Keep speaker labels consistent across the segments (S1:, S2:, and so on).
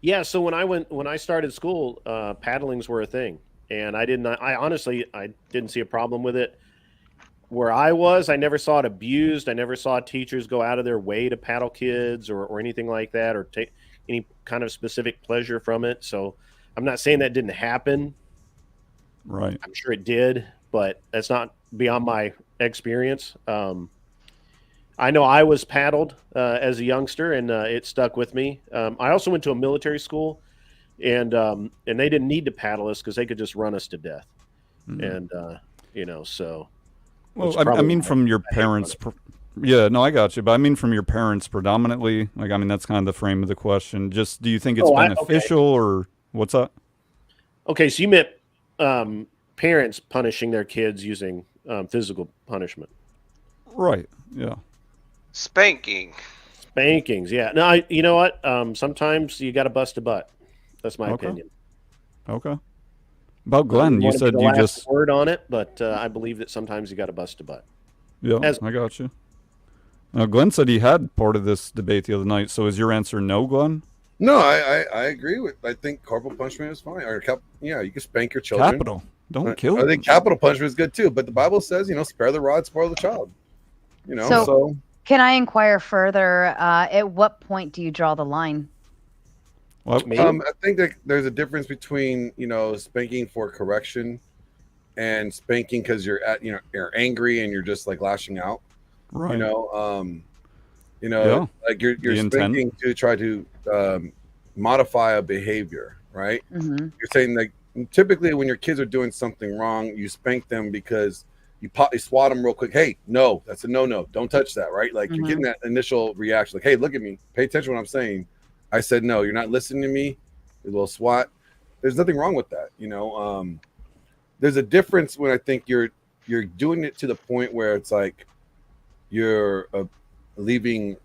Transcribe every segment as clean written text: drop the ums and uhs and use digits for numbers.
S1: Yeah, so when I started school, paddlings were a thing, and I honestly I didn't see a problem with it. Where I was, I never saw it abused. I never saw teachers go out of their way to paddle kids or anything like that, or take any kind of specific pleasure from it. So I'm not saying that didn't happen.
S2: Right.
S1: I'm sure it did, but that's not beyond my experience. I know I was paddled as a youngster, and it stuck with me. I also went to a military school, and they didn't need to paddle us because they could just run us to death.
S2: Mm.
S1: And so
S2: Well,
S1: which
S2: I
S1: probably
S2: mean,
S1: why
S2: from your
S1: I hate on
S2: parents.
S1: it.
S2: Yeah, no, I got you. But I mean, from your parents predominantly. Like, I mean, that's kind of the frame of the question. Just, do you think it's
S1: Oh, I okay.
S2: beneficial or what's up?
S1: Okay, so you meant parents punishing their kids using physical punishment,
S2: Right. Yeah.
S3: Spanking.
S1: spankings. Yeah. No, you know what? Sometimes you got to bust a butt. That's my
S2: Okay.
S1: opinion.
S2: Okay. About
S1: I
S2: Glenn,
S1: wouldn't
S2: you
S1: want to be
S2: said
S1: the
S2: you
S1: last
S2: just.
S1: word on it, but I believe that sometimes you got to bust a butt.
S2: Yeah,
S1: As
S2: I got you. Glenn said he had part of this debate the other night. So is your answer no, Glenn?
S4: No, I agree with. I think corporal punishment is fine. Yeah, you can spank your children.
S2: Capital. Don't kill
S4: I think
S2: them.
S4: capital punishment is good too. But the Bible says, spare the rod, spoil the child.
S2: Yeah.
S5: So,
S4: So
S5: can I inquire further? At what point do you draw the line?
S2: Well,
S1: me,
S4: I think that there's a difference between spanking for correction and spanking because you're angry and you're just like lashing out.
S2: right.
S4: You know, um,
S2: Yeah.
S4: like you're
S2: The intent.
S4: spanking to try to modify a behavior, right?
S5: Hmm.
S4: You're saying like typically when your kids are doing something wrong, you spank them because you swat them real quick. Hey, no, that's a no. Don't touch that, right? Like you're getting that initial reaction, like, hey, look at me, pay attention to what I'm saying. I said no, you're not listening to me. A little swat. There's nothing wrong with that, There's a difference when I think you're doing it to the point where it's like you're leaving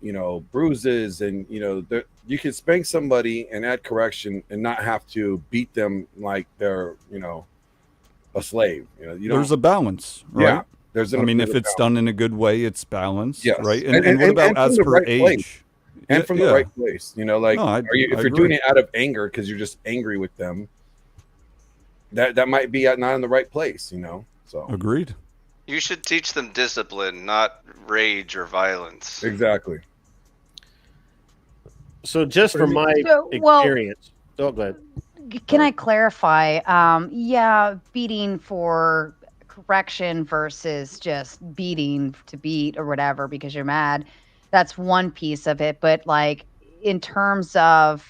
S4: bruises and you can spank somebody and add correction and not have to beat them like they're a slave. You
S2: There's
S4: don't.
S2: a balance, right?
S4: Yeah, there's
S2: I mean, if
S4: there's a
S2: it's done in a good way, it's balanced,
S4: yes,
S2: right? And what about
S4: and from
S2: as
S4: the
S2: per
S4: right place,
S2: age?
S4: and
S2: Yeah,
S4: from the
S2: yeah.
S4: right place. Like
S2: No, I
S4: if you're
S2: agree.
S4: doing it out of anger because you're just angry with them, that might be not in the right place. So
S2: Agreed.
S3: You should teach them discipline, not rage or violence.
S4: exactly.
S1: so just from my
S5: So, well,
S1: experience, oh, go ahead.
S5: can I clarify? Yeah, beating for correction versus just beating to beat or whatever because you're mad. That's one piece of it. But like in terms of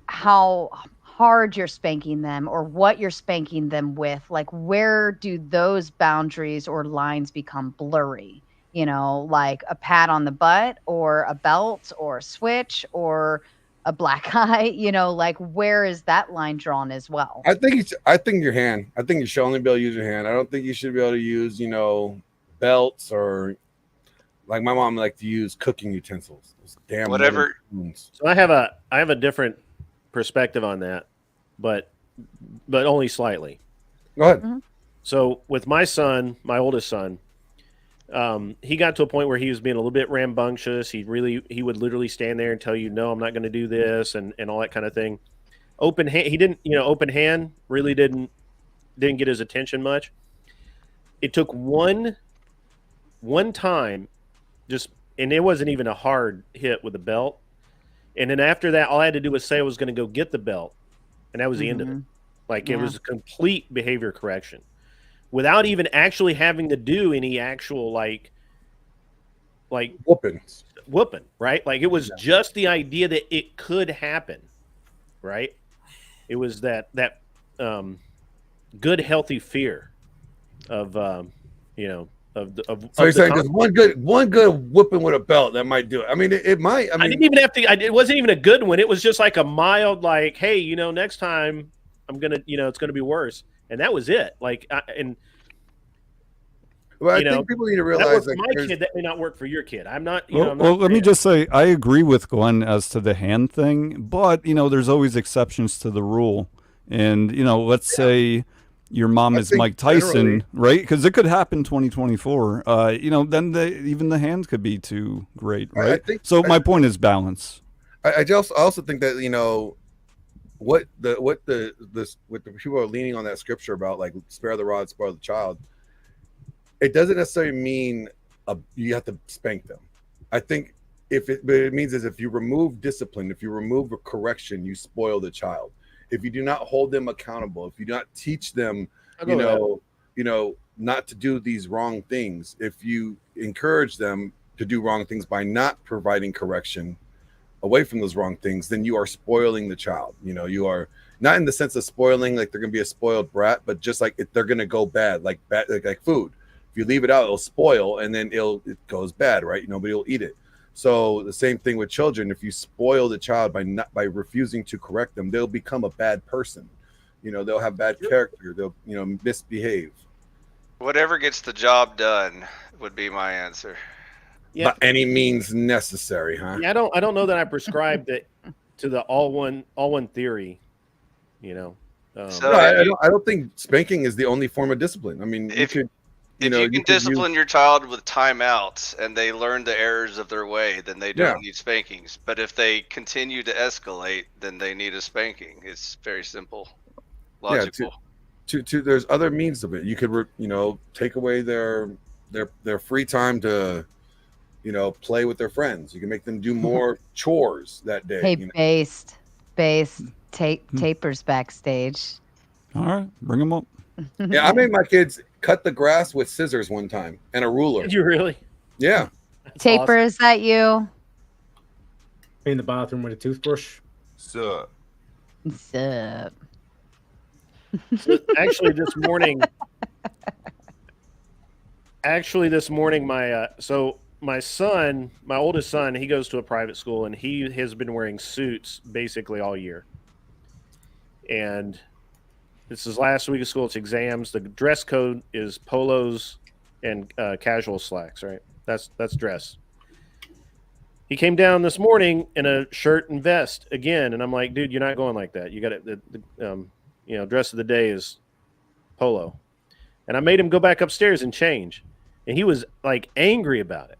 S5: how hard you're spanking them or what you're spanking them with, like where do those boundaries or lines become blurry? Like a pat on the butt or a belt or a switch or a black eye, like where is that line drawn as well?
S4: I think your hand. I think you should only be able to use your hand. I don't think you should be able to use belts or like my mom liked to use cooking utensils. Those damn
S3: Whatever.
S4: spoons.
S1: So I have a different perspective on that, but only slightly.
S4: Go ahead.
S5: Mhm.
S1: So with my son, my oldest son, he got to a point where he was being a little bit rambunctious. He would literally stand there and tell you, "No, I'm not going to do this," and all that kind of thing. Open hand, he didn't, open hand really didn't get his attention much. It took one time, just and it wasn't even a hard hit with a belt. And then after that, all I had to do was say I was going to go get the belt, and that was the end of it.
S5: Mhm.
S1: Like it
S5: Yeah.
S1: was a complete behavior correction without even actually having to do any actual like
S4: Whoopings.
S1: whooping, right? Like it was just the idea that it could happen, right? It was that good healthy fear of of
S4: So you're
S1: the
S4: saying just one good whooping with a belt that might do it. I mean, it might. I
S1: I
S4: mean,
S1: didn't even have to. It wasn't even a good one. It was just like a mild, like, hey, next time I'm gonna, it's gonna be worse, and that was it. Like, and
S4: well, I
S1: you know,
S4: think people need to
S1: that
S4: realize
S1: worked for
S4: like
S1: my kid. That may not work for your kid. I'm not,
S2: Well,
S1: I'm
S2: well,
S1: not
S2: let me
S1: saying.
S2: just say I agree with Glenn as to the hand thing, but there's always exceptions to the rule. And let's say your mom
S4: I
S2: is
S4: think
S2: Mike Tyson,
S4: generally-
S2: right? Because it could happen 2024. Then even the hands could be too great,
S4: I
S2: right?
S4: think-
S2: So my point is balance.
S4: I also think that what the people are leaning on that scripture about, like spare the rod, spoil the child. It doesn't necessarily mean you have to spank them. I think but it means is if you remove discipline, if you remove a correction, you spoil the child. If you do not hold them accountable, if you do not teach them,
S1: I'll go with that.
S4: not to do these wrong things, if you encourage them to do wrong things by not providing correction away from those wrong things, then you are spoiling the child. You are not in the sense of spoiling like they're going to be a spoiled brat, but just like they're going to go bad, like food. If you leave it out, it'll spoil, and then it goes bad, right? Nobody will eat it. So the same thing with children. If you spoil the child by refusing to correct them, they'll become a bad person. They'll have bad character. They'll misbehave.
S3: Whatever gets the job done would be my answer.
S1: Yeah.
S4: By any means necessary, huh?
S1: Yeah, I don't know that I prescribe that to the all one theory.
S3: So-
S4: No, I don't think spanking is the only form of discipline. I mean,
S3: If you
S4: you
S3: can
S4: could use-
S3: discipline your child with timeouts and they learn the errors of their way, then they don't need spankings. But if they continue to escalate, then they need a spanking. It's very simple, logical.
S4: There's other means of it. You could take away their free time to play with their friends. You can make them do more chores that day.
S5: Hey, based tapers backstage.
S2: All right, bring them up.
S4: Yeah, I made my kids cut the grass with scissors one time and a ruler.
S1: Did you really?
S4: Yeah.
S1: That's
S5: Taper, is that you?
S6: In the bathroom with a toothbrush.
S7: So,
S5: Sup?
S1: So actually, this morning, my son, my oldest son, he goes to a private school, and he has been wearing suits basically all year. And this is last week of school. It's exams. The dress code is polos and casual slacks. Right? That's dress. He came down this morning in a shirt and vest again, and I'm like, dude, you're not going like that. You got it. Dress of the day is polo. And I made him go back upstairs and change. And he was like angry about it.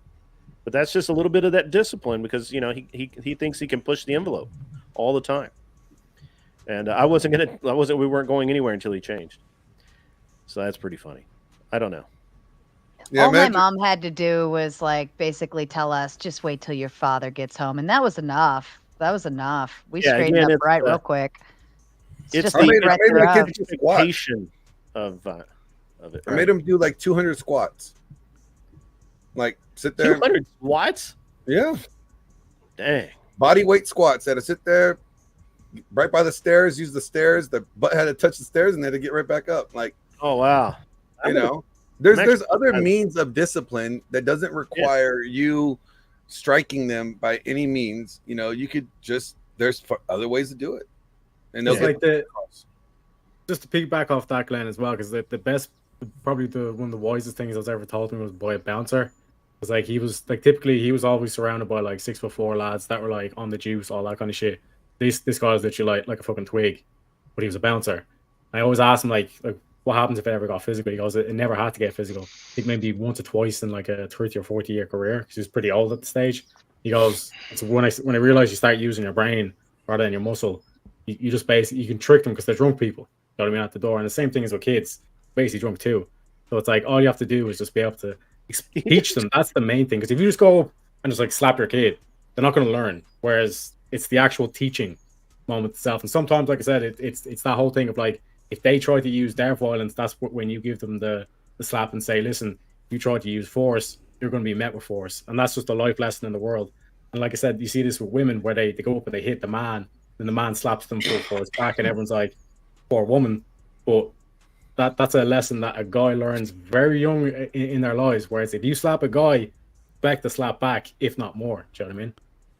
S1: But that's just a little bit of that discipline because, he thinks he can push the envelope all the time. And we weren't going anywhere until he changed. So that's pretty funny. I don't know.
S4: Yeah,
S5: All my mom had to do was basically tell us, just wait till your father gets home. And that was enough. We straightened
S1: again,
S5: up right real quick.
S1: It's
S5: just
S1: the
S5: a
S4: made
S5: threat
S4: my
S5: thereof.
S4: kids do squats.
S1: expectation of it.
S4: I made them do like 200 squats. Like sit there.
S1: 200 squats?
S4: Yeah.
S1: Dang.
S4: Body weight squats. They had to sit there right by the stairs, use the stairs. The butt had to touch the stairs and they had to get right back up. Like,
S1: Oh, wow.
S4: there's other means of discipline that doesn't require you striking them by any means. You could there's other ways to do it. And they'll
S6: It's
S4: get
S6: just to piggyback off that, Glenn, as well, because the best, probably one of the wisest things I was ever told me was by a bouncer. Because he was typically he was always surrounded by 6'4" lads that were on the juice, all that kind of shit. This guy was literally like a fucking twig, but he was a bouncer. I always asked him what happens if it ever got physical. He goes, it never had to get physical. I think maybe once or twice in a 30 or 40 year career, because he was pretty old at the stage. He goes, it's when I realized you start using your brain rather than your muscle, you just basically you can trick them because they're drunk people. You know what I mean, at the door. And the same thing is with kids, basically drunk too. So it's all you have to do is just be able to teach them. That's the main thing. Because if you just go up and just slap your kid, they're not going to learn. Whereas it's the actual teaching moment itself. And sometimes, like I said, it's that whole thing of if they try to use their violence, that's when you give them the slap and say, listen, you try to use force, you're going to be met with force. And that's just a life lesson in the world. And like I said, you see this with women where they go up and they hit the man, and the man slaps them for his back, and everyone's like, poor woman. But that's a lesson that a guy learns very young in their lives. Whereas if you slap a guy, expect to slap back, if not more. Do you know what I mean?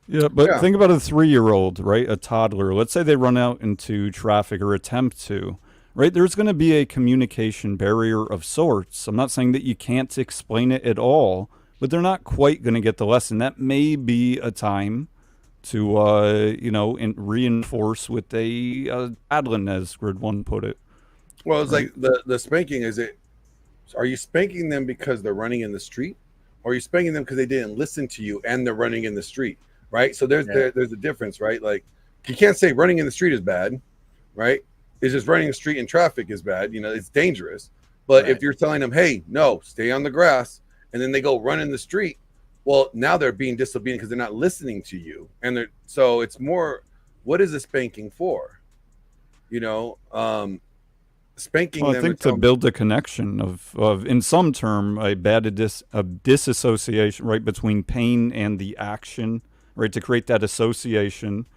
S2: Yeah, but think about a 3-year-old, right? A toddler. Let's say they run out into traffic or attempt to, right? There's going to be a communication barrier of sorts. I'm not saying that you can't explain it at all, but they're not quite going to get the lesson. That may be a time to, reinforce with a paddling, as Grid One put it.
S4: Well, it's like the spanking. Are you spanking them because they're running in the street, or are you spanking them because they didn't listen to you and they're running in the street, right? So there's a difference, right? Like you can't say running in the street is bad, right? It's just running the street in traffic is bad. It's dangerous. But if you're telling them, hey, no, stay on the grass, and then they go run in the street, well, now they're being disobedient because they're not listening to you, so it's more. What is the spanking for? Spanking
S2: Well, I
S4: them.
S2: think to build a connection of in some term a disassociation, right, between pain and the action, right, to create that association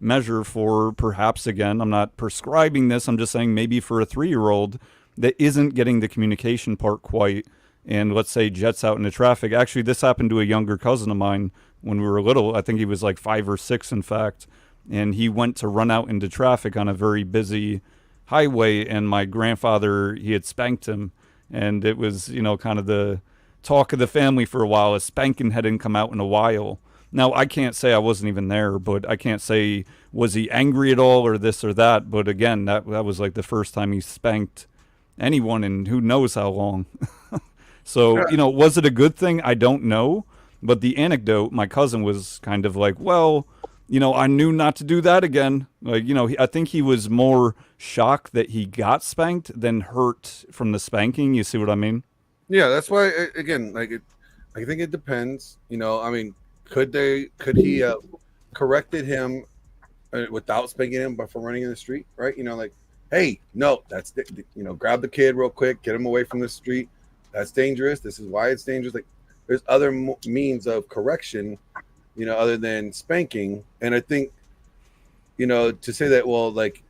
S2: measure for perhaps, again, I'm not prescribing this, I'm just saying maybe for a 3-year-old that isn't getting the communication part quite, and let's say jets out into traffic. Actually, this happened to a younger cousin of mine when we were little. I think he was like 5 or 6, in fact, and he went to run out into traffic on a very busy highway, and my grandfather, he had spanked him, and it was, kind of the talk of the family for a while. A spanking hadn't come out in a while. Now, I can't say, I wasn't even there, but I can't say was he angry at all or this or that, but again, that was like the first time he spanked anyone in who knows how long. So, was it a good thing? I don't know, but the anecdote, my cousin was kind of like, well, I knew not to do that again. Like, I think he was more shocked that he got spanked than hurt from the spanking. You see what I mean?
S4: Yeah, that's why. Again, I think it depends. Could he corrected him without spanking him, but for running in the street, right? Like, hey, no, that's grab the kid real quick, get him away from the street. That's dangerous. This is why it's dangerous. Like, there's other means of correction, other than spanking. And I think, to say that, well, like,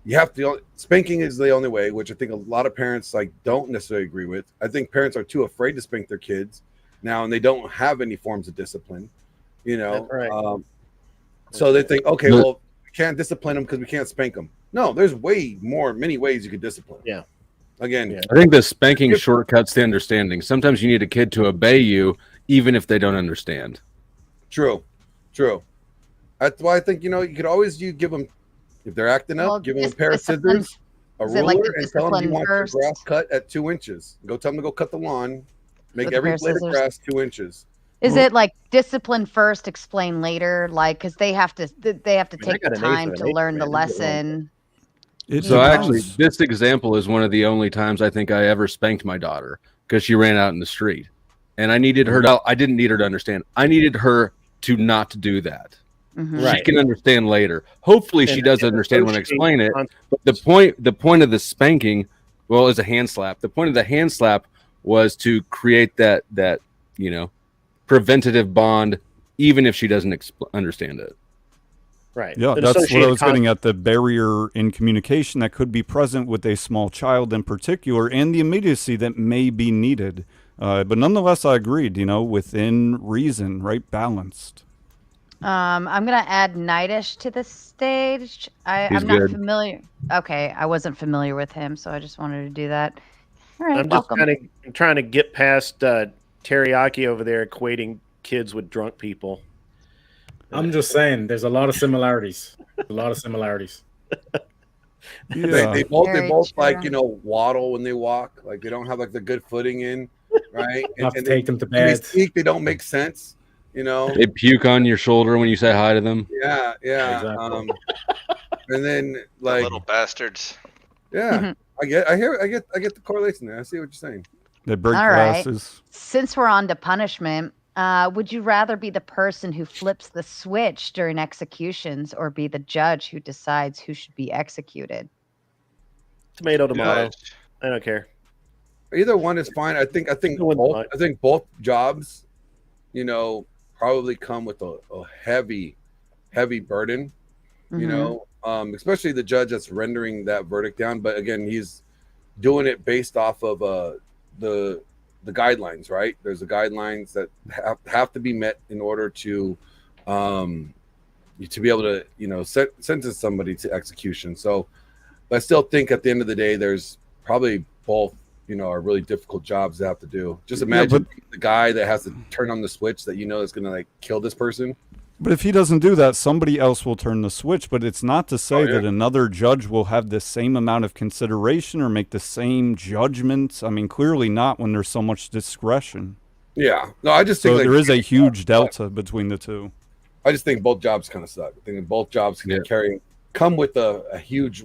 S4: you have to, spanking is the only way, which I think a lot of parents don't necessarily agree with. I think parents are too afraid to spank their kids now, and they don't have any forms of discipline,
S1: That's right.
S4: So they think, okay, well, we can't discipline them because we can't spank them. No, there's many ways you could discipline.
S1: Yeah.
S4: Again,
S7: I think the spanking shortcuts to understanding. Sometimes you need a kid to obey you, even if they don't understand.
S4: True. That's why I think, you could always give them, if they're acting up, give them a pair of scissors, a ruler, and tell them you want your grass cut at 2 inches. Go tell them to go cut the lawn. Make every blade of grass 2 inches.
S5: Is it like discipline first, explain later? Like, because they have to take the time to learn the lesson.
S7: So actually, this example is one of the only times I think I ever spanked my daughter because she ran out in the street, and I needed her to. I didn't need her to understand. I needed her to not do that.
S5: Mm-hmm.
S7: She can understand later. Hopefully, she does understand when I explain it. But the point of the spanking, well, is a hand slap. The point of the hand slap was to create that preventative bond, even if she doesn't understand it.
S1: Right.
S2: Yeah, that's what I was getting at, the barrier in communication that could be present with a small child in particular, and the immediacy that may be needed. But nonetheless, I agreed, within reason, right? Balanced.
S5: I'm going to add Nightish to the stage. I'm not familiar. Okay, I wasn't familiar with him, so I just wanted to do that. All right,
S1: I'm just trying to get past Teriyaki over there equating kids with drunk people.
S6: I'm just saying, there's a lot of similarities.
S2: Yeah.
S4: They both waddle when they walk. Like, they don't have the good footing in, right?
S6: And take them to bed.
S4: They speak, they don't make sense.
S7: They puke on your shoulder when you say hi to them.
S4: Yeah.
S6: Exactly.
S4: And then
S3: little bastards.
S4: Yeah, I get the correlation there. I see what you're saying.
S2: They break
S5: All
S2: glasses.
S5: Right. Since we're on to punishment, would you rather be the person who flips the switch during executions, or be the judge who decides who should be executed?
S1: Tomato. I don't care.
S4: Either one is fine. I think both jobs, probably come with a heavy burden.
S5: Mm-hmm.
S4: Especially the judge that's rendering that verdict down. But again, he's doing it based off of the guidelines, right? There's the guidelines that have to be met in order to be able to sentence somebody to execution. So I still think at the end of the day, there's probably both are really difficult jobs to have to do. Just imagine the guy that has to turn on the switch that is going to kill this person.
S2: But if he doesn't do that, somebody else will turn the switch. But it's not to say that another judge will have the same amount of consideration or make the same judgments. I mean, clearly not when there's so much discretion.
S4: Yeah. No, I just think
S2: there is a huge delta between the two.
S4: I just think both jobs kind of suck. I think both jobs can come with a huge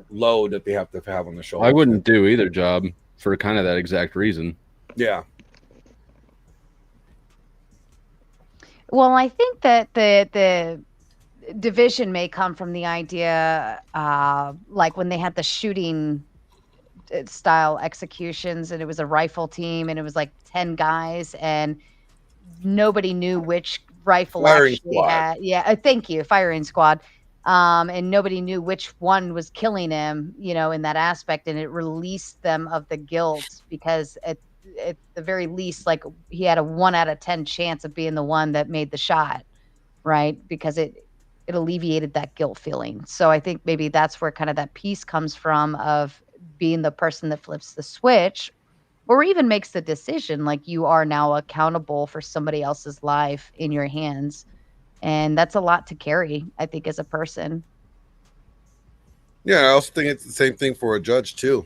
S4: load that they have to have on the shoulder.
S7: I wouldn't do either job for kind of that exact reason.
S4: Yeah.
S5: Well, I think that the division may come from the idea, like when they had the shooting style executions, and it was a rifle team, and it was like 10 guys, and nobody knew which rifle
S4: firing
S5: actually
S4: squad.
S5: had. Yeah, thank you, firing squad. And nobody knew which one was killing him, in that aspect, and it released them of the guilt because at the very least, like, he had a 1 out of 10 chance of being the one that made the shot, right? Because it alleviated that guilt feeling. So I think maybe that's where kind of that piece comes from, of being the person that flips the switch or even makes the decision. Like, you are now accountable for somebody else's life in your hands. And that's a lot to carry, I think, as a person.
S4: Yeah, I also think it's the same thing for a judge too,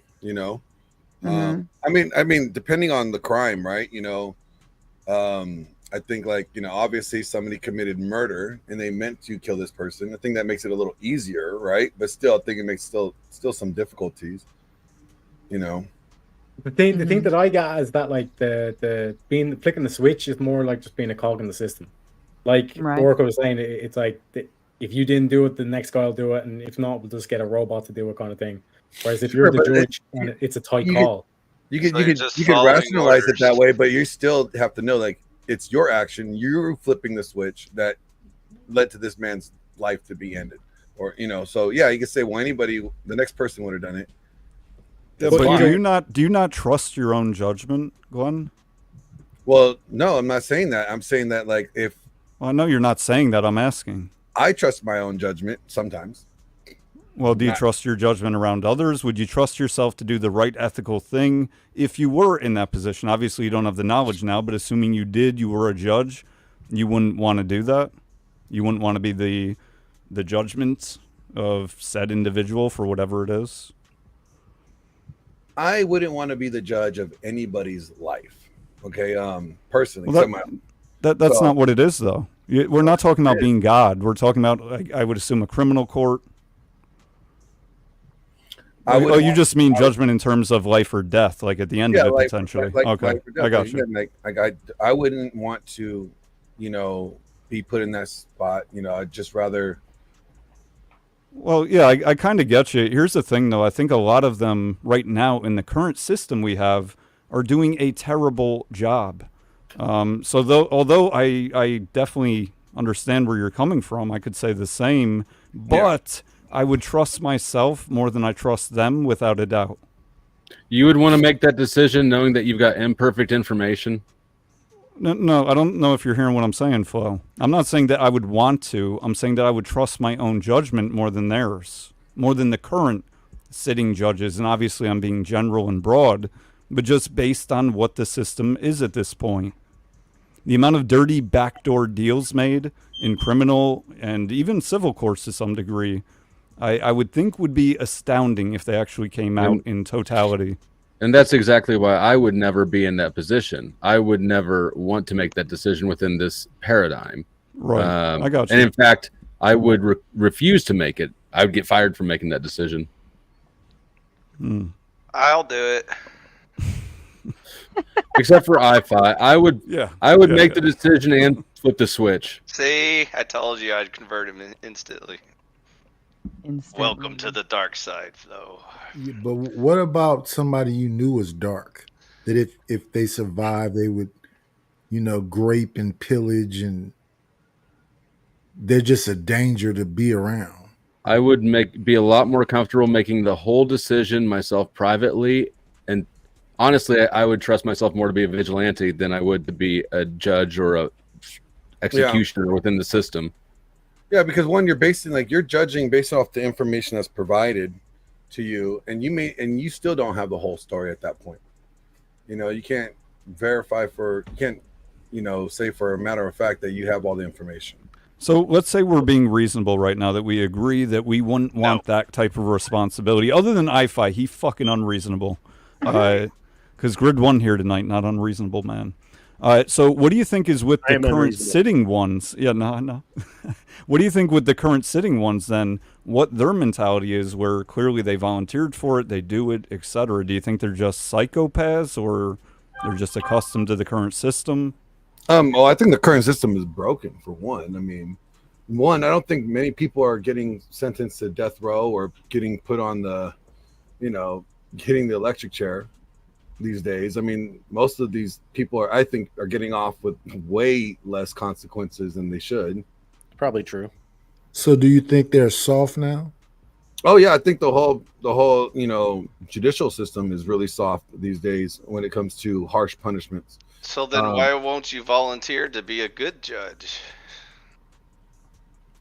S5: Mhm.
S4: I mean, depending on the crime, right? I think, like, obviously somebody committed murder and they meant to kill this person. I think that makes it a little easier, right? But still, I think it makes still some difficulties,
S6: The thing that I got is that, like, the flicking the switch is more like just being a cog in the system. Like
S5: Right.
S6: Orca was saying, it's like if you didn't do it, the next guy will do it, and if not, we'll just get a robot to do it, kind of thing. Whereas if you're the judge, and it's a tight call,
S4: you can
S3: following
S4: rationalize it that
S3: orders.
S4: way, but you still have to know, like, it's your action, you're flipping the switch that led to this man's life to be ended, or so yeah, you can say, well, the next person would have done it.
S2: Yeah,
S4: That's
S2: but
S4: fine.
S2: do you not trust your own judgment, Glenn?
S4: Well, no, I'm not saying that. I'm saying that, like, if
S2: Well, I know you're not saying that. I'm asking.
S4: I trust my own judgment sometimes.
S2: Well, do you trust your judgment around others? Would you trust yourself to do the right ethical thing if you were in that position? Obviously, you don't have the knowledge now, but assuming you did, you were a judge, you wouldn't want to do that? You wouldn't want to be the judgment of said individual for whatever it is?
S4: I wouldn't want to be the judge of anybody's life. Okay, personally.
S2: Well, that's not what it is, though. We're not talking about being God. We're talking about, I would assume, a criminal court. You just mean judgment in terms of life or death, like at the end of it, potentially. Okay, I got you.
S4: I wouldn't want to, be put in that spot. I'd just rather.
S2: Well, yeah, I kind of get you. Here's the thing, though. I think a lot of them right now in the current system we have are doing a terrible job. Although I definitely understand where you're coming from, I could say the same, but I would trust myself more than I trust them, without a doubt.
S7: You would want to make that decision knowing that you've got imperfect information?
S2: No, I don't know if you're hearing what I'm saying, Flo. I'm not saying that I would want to. I'm saying that I would trust my own judgment more than theirs, more than the current sitting judges. And obviously I'm being general and broad, but just based on what the system is at this point. The amount of dirty backdoor deals made in criminal and even civil courts to some degree, I would think would be astounding if they actually came out in totality.
S7: And that's exactly why I would never be in that position. I would never want to make that decision within this paradigm.
S2: Right. I got you.
S7: And in fact, I would refuse to make it. I would get fired for making that decision.
S3: I'll do it.
S7: Except for I-Fi. I would make the decision and flip the switch.
S3: See, I told you I'd convert him instantly. Welcome to the dark side, though.
S8: Yeah, but what about somebody you knew was dark? That if they survived, they would, grape and pillage, and they're just a danger to be around.
S7: I would be a lot more comfortable making the whole decision myself privately, and honestly, I would trust myself more to be a vigilante than I would to be a judge or a executioner within the system.
S4: Yeah, because one, you're judging based off the information that's provided to you, and you still don't have the whole story at that point. You can't verify say for a matter of fact that you have all the information.
S2: So let's say we're being reasonable right now, that we agree that we wouldn't want that type of responsibility. Other than IFI, he fucking unreasonable. Because Grid won here tonight, not unreasonable, man. So what do you think is with
S1: I
S2: the
S1: am
S2: current
S1: unreasonable.
S2: sitting ones? Yeah, no. What do you think with the current sitting ones then? What their mentality is, where clearly they volunteered for it, they do it, etc. Do you think they're just psychopaths, or they're just accustomed to the current system?
S4: Well, I think the current system is broken, for one. I mean, I don't think many people are getting sentenced to death row or getting put on the, getting the electric chair these days. I mean, most of these people I think are getting off with way less consequences than they should.
S1: Probably true.
S8: So do you think they're soft now?
S4: Oh yeah, I think the whole judicial system is really soft these days when it comes to harsh punishments.
S3: So then why won't you volunteer to be a good judge?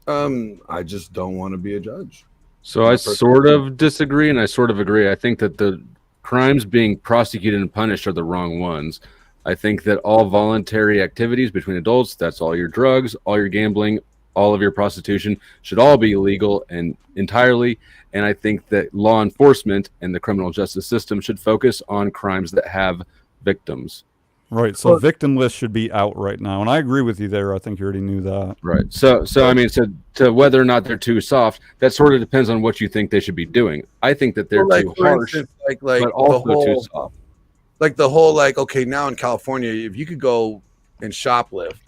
S4: I just don't want to be a judge.
S7: So I sort of disagree and I sort of agree. I think that the crimes being prosecuted and punished are the wrong ones. I think that all voluntary activities between adults, that's all your drugs, all your gambling, all of your prostitution, should all be illegal and entirely. And I think that law enforcement and the criminal justice system should focus on crimes that have victims.
S2: Right. So victimless should be out right now. And I agree with you there. I think you already knew that.
S7: Right. So I mean, to whether or not they're too soft, that sort of depends on what you think they should be doing. I think that they're too harsh, but also too soft.
S4: Like the whole, okay, now in California, if you could go and shoplift,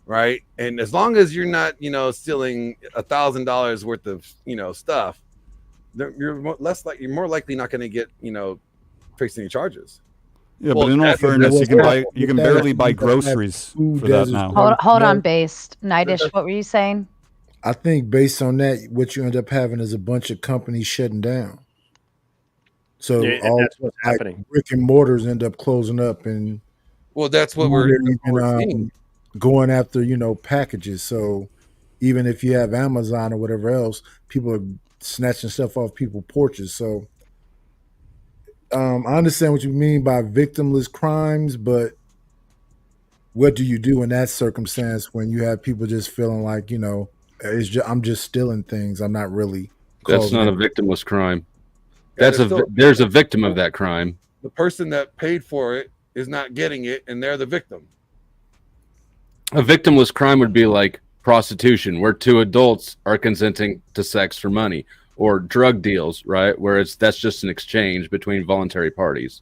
S4: right? And as long as you're not, stealing $1,000 worth of, stuff, you're more likely not going to get, facing any charges.
S2: Yeah, but in all fairness, you can barely buy groceries for that now.
S5: Hold on, Based. Nightish, what were you saying?
S8: I think based on that, what you end up having is a bunch of companies shutting down. So
S1: that's what's happening.
S8: Brick and mortars end up closing up, and
S4: that's what we're
S8: seeing. Going after packages. So even if you have Amazon or whatever else, people are snatching stuff off people's porches. So I understand what you mean by victimless crimes, but what do you do in that circumstance when you have people just feeling like, I'm just stealing things. I'm not really.
S7: That's not a victimless crime. There's a victim of that crime.
S4: The person that paid for it is not getting it, and they're the victim.
S7: A victimless crime would be like prostitution, where two adults are consenting to sex for money, or drug deals, right? Where that's just an exchange between voluntary parties.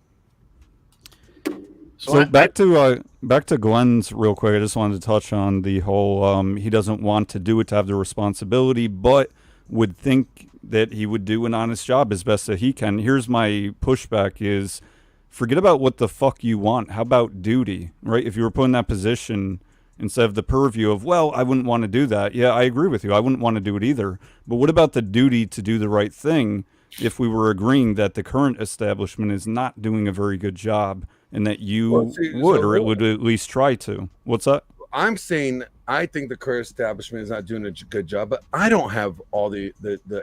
S2: So back to Glenn's real quick. I just wanted to touch on the whole he doesn't want to do it to have the responsibility, but would think that he would do an honest job as best that he can. Here's my pushback is, forget about what the fuck you want. How about duty, right? If you were put in that position, instead of the purview of, well, I wouldn't want to do that. Yeah, I agree with you. I wouldn't want to do it either. But what about the duty to do the right thing if we were agreeing that the current establishment is not doing a very good job and that you or it would at least try to? What's that?
S4: I'm saying I think the current establishment is not doing a good job, but I don't have all the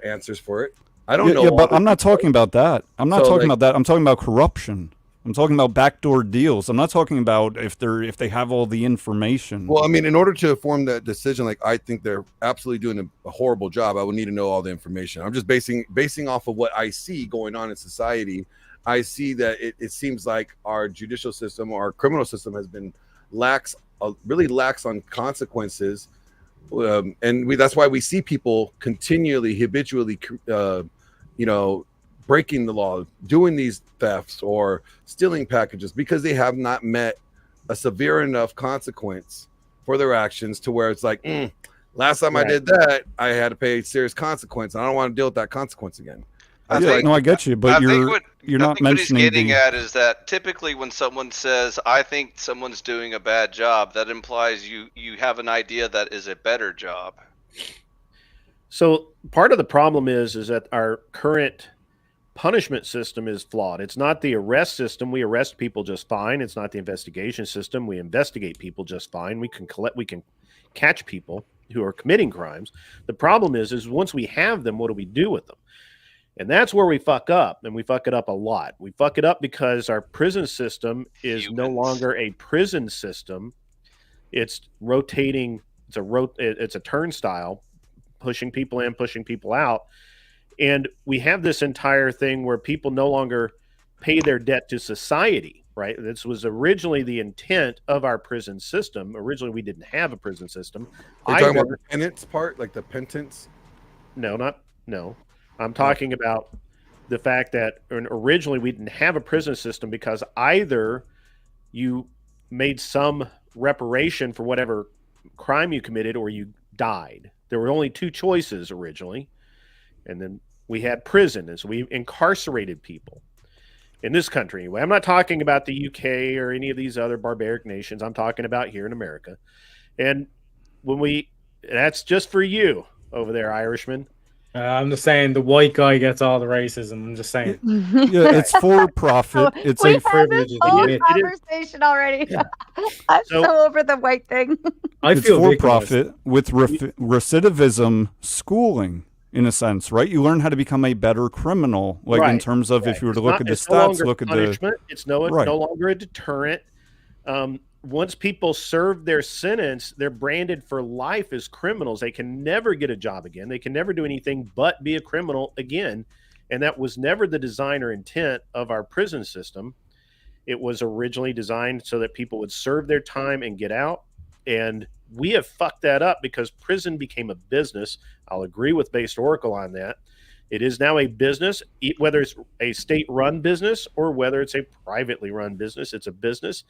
S4: answers for it. I don't know.
S2: Yeah, but I'm not talking about that. I'm not talking about that. I'm talking about corruption. I'm talking about backdoor deals. I'm not talking about if they have all the information.
S4: Well, I mean, in order to form that decision, I think they're absolutely doing a horrible job. I would need to know all the information. I'm just basing off of what I see going on in society. I see that it seems like our judicial system or our criminal system has been really lax on consequences. And that's why we see people continually, habitually, breaking the law, doing these thefts or stealing packages because they have not met a severe enough consequence for their actions to where it's like, last time I did that, I had to pay a serious consequence. And I don't want to deal with that consequence again.
S2: I get you, but you're not mentioning.
S3: What he's getting at is that typically when someone says, "I think someone's doing a bad job," that implies you have an idea that is a better job.
S1: So part of the problem is that our current punishment system is flawed. It's not the arrest system. We arrest people just fine. It's not the investigation system. We investigate people just fine. We can catch people who are committing crimes. The problem is once we have them, what do we do with them? And that's where we fuck up, and we fuck it up a lot. We fuck it up because our prison system is no longer a prison system. It's rotating it's a turnstile, pushing people in, pushing people out. And we have this entire thing where people no longer pay their debt to society, right? This was originally the intent of our prison system. Originally, we didn't have a prison system.
S4: Are you talking about the penance part, like the penance?
S1: No. I'm talking about the fact that originally we didn't have a prison system because either you made some reparation for whatever crime you committed or you died. There were only two choices originally. And then we had prison, and so we incarcerated people in this country. Anyway, I'm not talking about the UK or any of these other barbaric nations. I'm talking about here in America. And that's just for you over there, Irishman.
S6: I'm just saying the white guy gets all the racism. I'm just saying.
S2: Yeah, it's for profit. It's
S5: we
S2: a
S5: had this whole conversation already. I'm so over the white thing.
S2: It's for profit with recidivism schooling, in a sense, right? You learn how to become a better criminal, like in terms of if you were to look at the stats, look at the...
S1: It's no longer a deterrent. Once people serve their sentence, they're branded for life as criminals. They can never get a job again. They can never do anything but be a criminal again. And that was never the design or intent of our prison system. It was originally designed so that people would serve their time and get out. And we have fucked that up because prison became a business. I'll agree with Based Oracle on that. It is now a business, whether it's a state-run business or whether it's a privately run business. It's a business.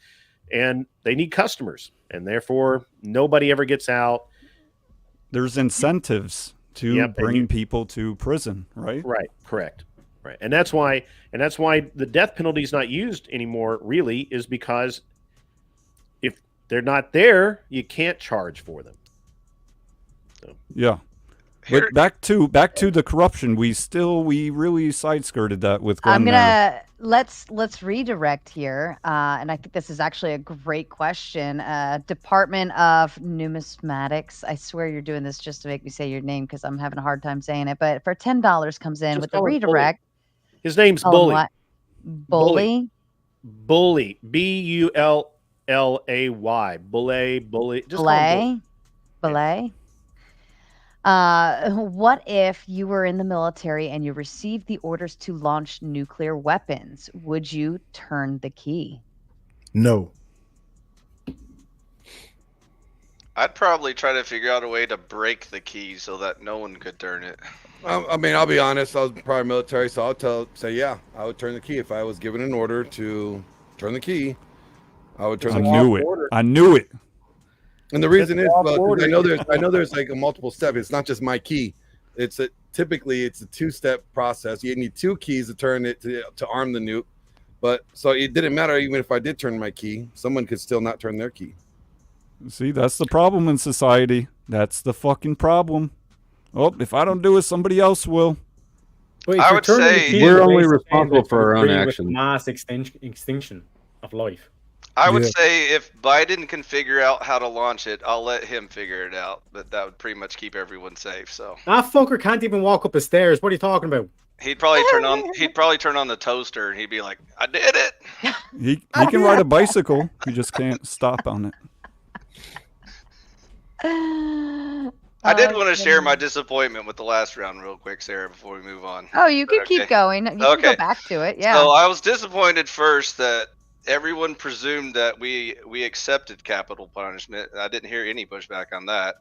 S1: And they need customers, and therefore nobody ever gets out.
S2: There's incentives to bring people to prison, right?
S1: Right, correct. Right. And that's why the death penalty is not used anymore, really, is because if they're not there, you can't charge for them. So.
S2: Yeah. But back to the corruption, we really side-skirted that with Glenn.
S5: Let's redirect here, and I think this is actually a great question. Department of Numismatics. I swear you're doing this just to make me say your name because I'm having a hard time saying it. But for $10 comes in with the redirect.
S1: Bully. His name's Bully.
S5: Bully.
S1: Bully. B-U-L-L-A-Y. Bully. Just
S5: Bully. What if you were in the military and you received the orders to launch nuclear weapons? Would you turn the key?
S8: No.
S3: I'd probably try to figure out a way to break the key so that no one could turn it.
S4: I mean, I'll be honest. I was prior military, so I would turn the key if I was given an order to turn the key. I would turn the key.
S2: I knew it.
S4: And the reason is, I know there's like a multiple step. It's not just my key. Typically it's a two-step process. You need two keys to turn it to arm the nuke. But so it didn't matter even if I did turn my key. Someone could still not turn their key.
S2: See, that's the problem in society. That's the fucking problem. Oh, if I don't do it, somebody else will.
S6: Wait,
S3: I would say
S7: we're only responsible for our own actions.
S6: Mass extinction of life.
S3: I would say if Biden can figure out how to launch it, I'll let him figure it out. But that would pretty much keep everyone safe. So
S6: that fucker can't even walk up the stairs. What are you talking about?
S3: He'd probably turn on the toaster and he'd be like, "I did it."
S2: He can ride a bicycle. He just can't stop on it.
S3: I did want to share my disappointment with the last round real quick, Sarah, before we move on.
S5: Oh, you can keep going. You can go back to it. Yeah.
S3: So I was disappointed first that everyone presumed that we accepted capital punishment. I didn't hear any pushback on that.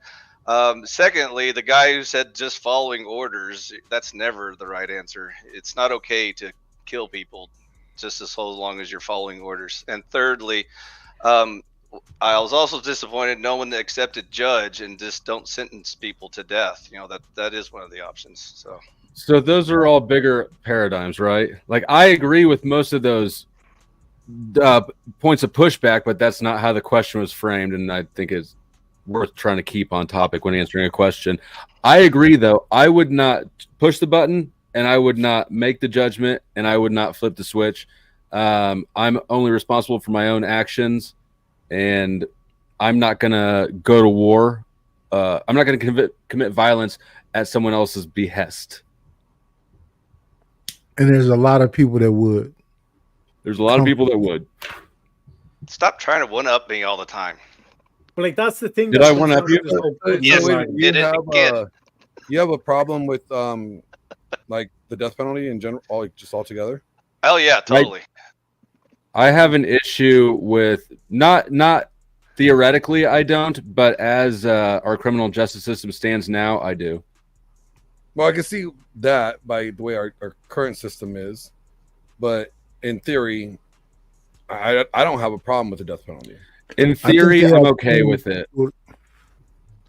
S3: Secondly, the guy who said just following orders, that's never the right answer. It's not okay to kill people just as long as you're following orders. And thirdly, I was also disappointed no one accepted judge and just don't sentence people to death. You know, that is one of the options.
S7: So those are all bigger paradigms, right? Like I agree with most of those points of pushback, but that's not how the question was framed, and I think it's worth trying to keep on topic when answering a question. I agree, though. I would not push the button, and I would not make the judgment, and I would not flip the switch. I'm only responsible for my own actions, and I'm not going to go to war. I'm not going to commit violence at someone else's behest.
S8: And there's a lot of people that would.
S7: There's a lot of people that would.
S3: Stop trying to one-up me all the time.
S6: But like that's the thing.
S7: Did
S6: that's
S7: I one up you?
S6: so good.
S3: Yes,
S4: So
S3: I
S4: wait,
S3: did it again.
S4: you have a problem with like the death penalty in general, just altogether?
S3: Oh yeah, totally.
S7: I have an issue with not theoretically I don't, but as our criminal justice system stands now, I do.
S4: Well, I can see that by the way our current system is, but in theory, I don't have a problem with the death penalty.
S7: In theory, I'm okay
S8: have-
S7: with it.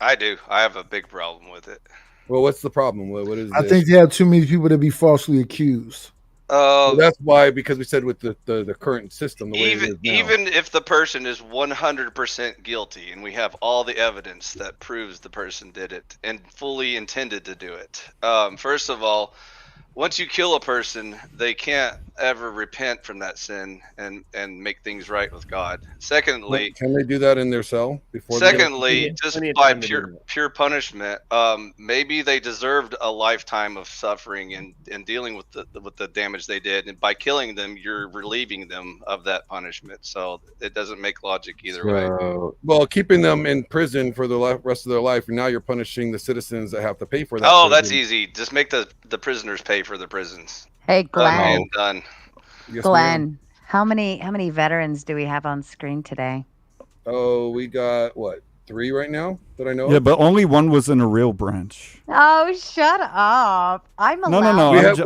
S3: I do. I have a big problem with it.
S4: Well, what's the problem? What is?
S8: I think they have too many people to be falsely accused.
S4: Well, that's why, because we said with the current system, the way it is now.
S3: Even if the person is 100% guilty and we have all the evidence that proves the person did it and fully intended to do it, first of all, once you kill a person, they can't ever repent from that sin and make things right with God. Secondly,
S4: can they do that in their cell before?
S3: Secondly, just by pure punishment, maybe they deserved a lifetime of suffering and dealing with the damage they did, and by killing them, you're relieving them of that punishment. So it doesn't make logic either way.
S4: Well, keeping them in prison for the rest of their life, and now you're punishing the citizens that have to pay for that.
S3: Oh, that's easy. Just make the prisoners pay for the prisons.
S5: Hey, Glenn.
S3: Done.
S4: Yes,
S5: Glenn, how many veterans do we have on screen today?
S4: Oh, we got what, 3 right now that I know.
S2: Yeah,
S4: of?
S2: but only one was in a real branch.
S5: Oh, shut up! I'm
S2: No,
S5: allowed.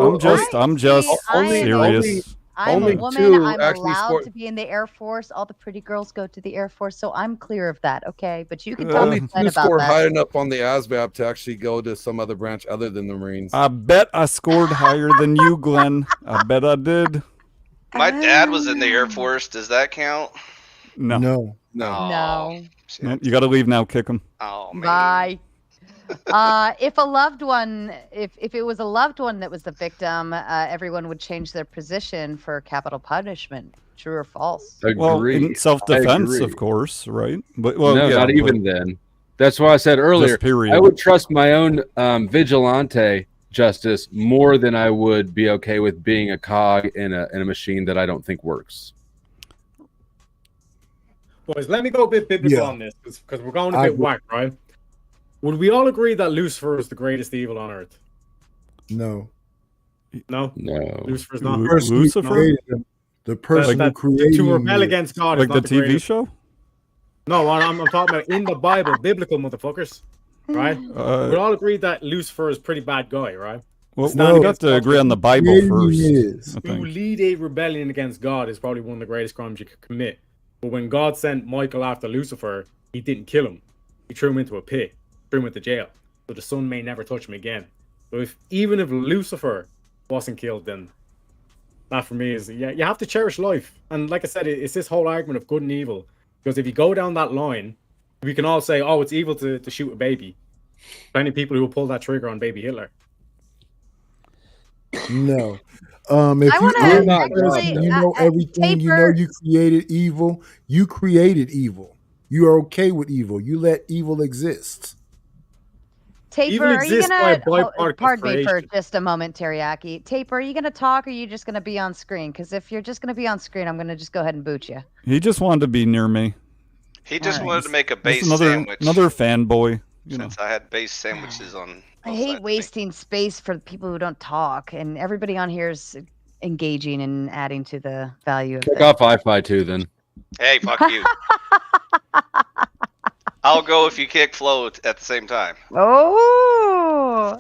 S2: I'm just
S5: only-
S2: serious.
S5: I'm
S4: Only
S5: a woman.
S4: 2
S5: I'm
S4: actually
S5: allowed
S4: scored-
S5: to be in the Air Force. All the pretty girls go to the Air Force, so I'm clear of that. Okay, but you can talk
S4: Only
S5: to
S4: 2
S5: Glenn about
S4: scored
S5: that.
S4: high enough on the ASVAB to actually go to some other branch other than the Marines.
S2: I bet I scored higher than you, Glenn. I bet I did.
S3: My dad was in the Air Force. Does that count?
S2: No.
S8: No.
S5: No.
S2: Man, you got to leave now. Kick him.
S3: Oh, man.
S5: Bye. If a loved one, if it was a loved one that was the victim, everyone would change their position for capital punishment. True or false?
S2: Well, in self-defense, of course, right? But well,
S7: no,
S2: yeah,
S7: not even then. That's why I said earlier.
S2: period.
S7: I would trust my own vigilante justice more than I would be okay with being a cog in a machine that I don't think works.
S6: Boys, let me go a bit biblical on this because we're going a bit whack, right? Would we all agree that Lucifer is the greatest evil on earth?
S8: No.
S6: No?
S7: No.
S6: Lucifer's not.
S2: Lucifer?
S8: The person who created
S6: to rebel against God
S2: like
S6: is not
S2: the TV
S6: greatest.
S2: show?
S6: No, I'm talking about in the Bible, biblical motherfuckers, right? We all agree that Lucifer is a pretty bad guy, right?
S2: Well, we got to agree on the Bible first. I
S6: To
S2: think.
S6: lead a rebellion against God is probably one of the greatest crimes you could commit. But when God sent Michael after Lucifer, he didn't kill him. He threw him into a pit, threw him into jail, so the sun may never touch him again. So even if Lucifer wasn't killed, then that for me is, you have to cherish life. And like I said, it's this whole argument of good and evil. Because if you go down that line, we can all say, oh, it's evil to shoot a baby. Plenty of people who will pull that trigger on baby Hitler.
S8: No. If
S5: I
S8: you,
S5: wanna actually,
S8: you know everything, you know
S5: Taper-
S8: you created evil. You created evil. You are okay with evil. You let evil exist.
S5: Taper,
S6: Evil
S5: are you
S6: exists by a
S5: gonna
S6: byproduct of
S5: pardon me for
S6: creation.
S5: just a moment, Teriyaki? Taper, are you gonna talk or are you just gonna be on screen? Because if you're just gonna be on screen, I'm gonna just go ahead and boot you.
S2: He just wanted to be near me.
S3: He just
S5: Alright.
S3: wanted to make a
S2: Just
S3: base
S2: another
S3: sandwich.
S2: fanboy. You know.
S3: Since I had base sandwiches on.
S5: I hate wasting space for people who don't talk, and everybody on here is engaging and adding to the value of
S7: Kick
S5: things.
S7: off Wi-Fi too, then.
S3: Hey, fuck you. I'll go if you kick Flo at the same time.
S5: Oh,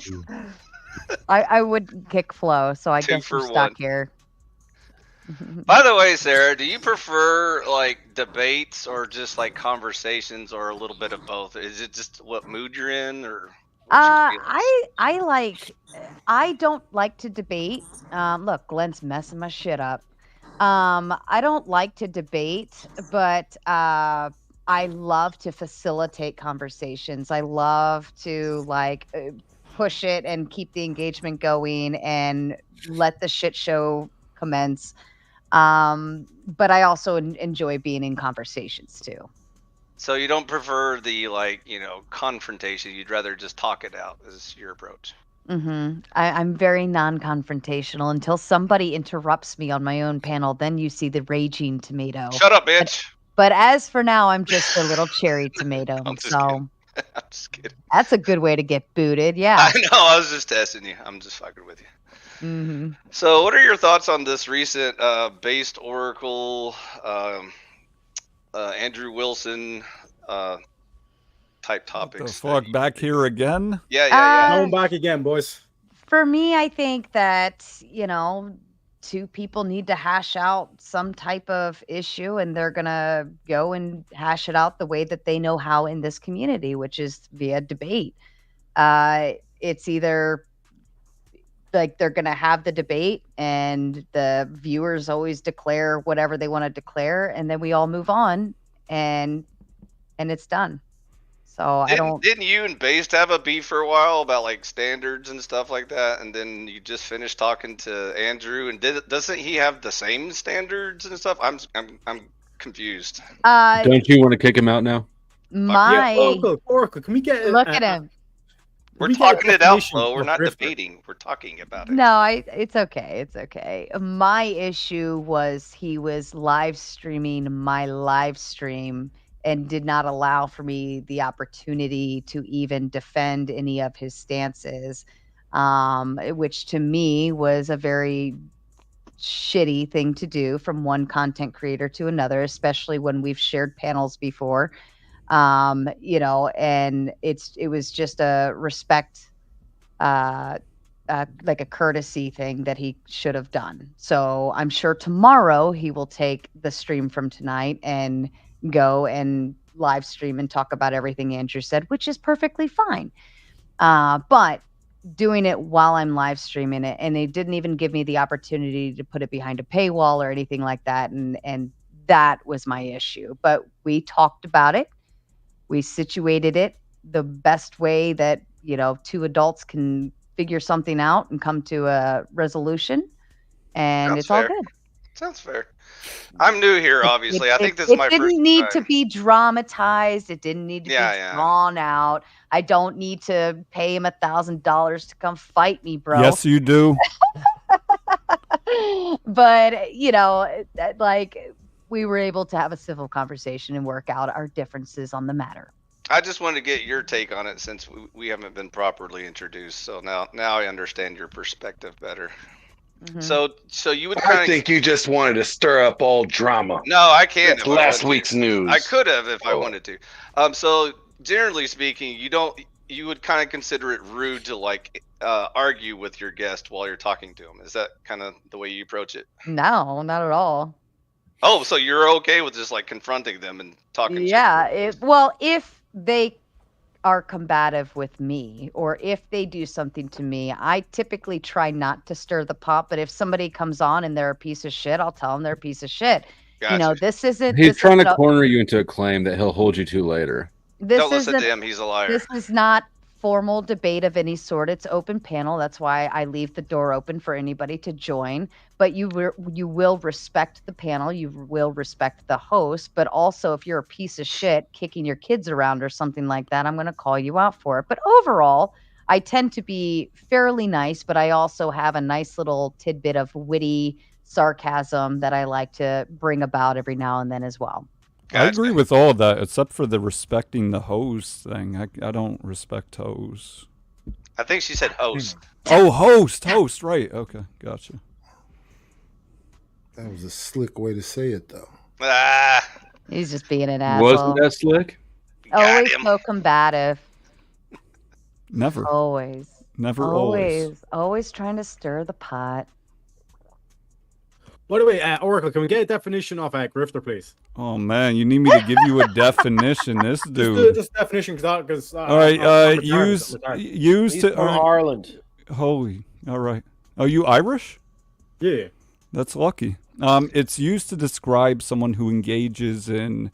S5: I would kick Flo, so I
S3: 2
S5: guess
S3: for
S5: we're stuck
S3: 1.
S5: here.
S3: By the way, Sarah, do you prefer like debates or just like conversations or a little bit of both? Is it just what mood you're in, or?
S5: I don't like to debate. Look, Glenn's messing my shit up. I don't like to debate, but I love to facilitate conversations. I love to push it and keep the engagement going and let the shit show commence. But I also enjoy being in conversations too.
S3: So you don't prefer the confrontation? You'd rather just talk it out. Is your approach?
S5: I'm very non-confrontational until somebody interrupts me on my own panel. Then you see the raging tomato.
S3: Shut up, bitch.
S5: But as for now, I'm just a little cherry tomato.
S3: I'm just
S5: So
S3: kidding. I'm just kidding.
S5: that's a good way to get booted. Yeah.
S3: I know. I was just testing you. I'm just fucking with you.
S5: hmm
S3: So, what are your thoughts on this recent based Oracle, Andrew Wilson type
S2: The
S3: topics?
S2: fuck, back here again?
S3: Yeah.
S6: Going back again, boys.
S5: For me, I think that, two people need to hash out some type of issue, and they're going to go and hash it out the way that they know how in this community, which is via debate. It's either like they're going to have the debate and the viewers always declare whatever they want to declare, and then we all move on and it's done. So
S3: Didn't you and Based have a beef for a while about like standards and stuff like that? And then you just finished talking to Andrew, and doesn't he have the same standards and stuff? I'm confused.
S7: Don't you want to kick him out now?
S5: my
S6: Oracle, can we get
S5: look at him.
S3: We're
S6: we get a
S3: talking it out,
S6: definition
S3: Flo. We're
S6: of
S3: not
S6: grifter?
S3: debating. We're talking about it.
S5: No, it's okay. It's okay. My issue was he was live streaming my live stream and did not allow for me the opportunity to even defend any of his stances, which to me was a very shitty thing to do from one content creator to another, especially when we've shared panels before. And it was just a respect, like a courtesy thing that he should have done. So I'm sure tomorrow he will take the stream from tonight and go and live stream and talk about everything Andrew said, which is perfectly fine. But doing it while I'm live streaming it, and they didn't even give me the opportunity to put it behind a paywall or anything like that. And that was my issue. But we talked about it. We situated it the best way that, two adults can figure something out and come to a resolution. And
S3: Sounds
S5: it's all
S3: fair.
S5: good.
S3: Sounds fair. I'm new here, obviously. I think this is my
S5: It
S3: first
S5: didn't need
S3: time.
S5: to be dramatized. It didn't need to be
S3: Yeah.
S5: drawn out. I don't need to pay him $1,000 to come fight me, bro.
S2: Yes, you do.
S5: But like we were able to have a civil conversation and work out our differences on the matter.
S3: I just wanted to get your take on it since we haven't been properly introduced. So now I understand your perspective better.
S5: Mhm.
S3: So you would
S4: I
S3: kind of
S4: think you just wanted to stir up all drama.
S3: No, I can't.
S4: It's
S3: if I
S4: last
S3: wanted
S4: week's
S3: to.
S4: news.
S3: I could have if I
S4: Oh.
S3: wanted to. So generally speaking, you would kind of consider it rude to like argue with your guest while you're talking to him. Is that kind of the way you approach it?
S5: No, not at all.
S3: Oh, so you're okay with just like confronting them and talking shit?
S5: Yeah, if they are combative with me, or if they do something to me, I typically try not to stir the pot. But if somebody comes on and they're a piece of shit, I'll tell them they're a piece of shit.
S3: Gotcha.
S5: This isn't.
S7: He's
S5: this
S7: trying
S5: isn't
S7: to
S5: a-
S7: corner you into a claim that he'll hold you to later.
S5: This
S3: Don't listen
S5: isn't.
S3: to him. He's a liar.
S5: This is not formal debate of any sort. It's open panel. That's why I leave the door open for anybody to join. But you will respect the panel. You will respect the host. But also, if you're a piece of shit kicking your kids around or something like that, I'm going to call you out for it. But overall, I tend to be fairly nice. But I also have a nice little tidbit of witty sarcasm that I like to bring about every now and then as well.
S2: I
S3: Gotcha.
S2: agree with all of that, except for the respecting the host thing. I don't respect hosts.
S3: I think she said host.
S2: Oh, host, right. Okay, gotcha.
S8: That was a slick way to say it, though.
S3: Ah,
S5: He's just being an asshole.
S7: Wasn't that slick?
S3: got
S5: Always
S3: him.
S5: so combative.
S2: Never.
S5: Always. Always trying to stir the pot.
S6: By the way, Oracle, can we get a definition of a grifter, please?
S2: Oh man, you need me to give you a definition. This dude.
S6: Just definition, because
S2: All right, use
S1: He's
S2: to
S1: from Ireland.
S2: holy. All right. Oh, you Irish?
S6: Yeah.
S2: That's lucky. It's used to describe someone who engages in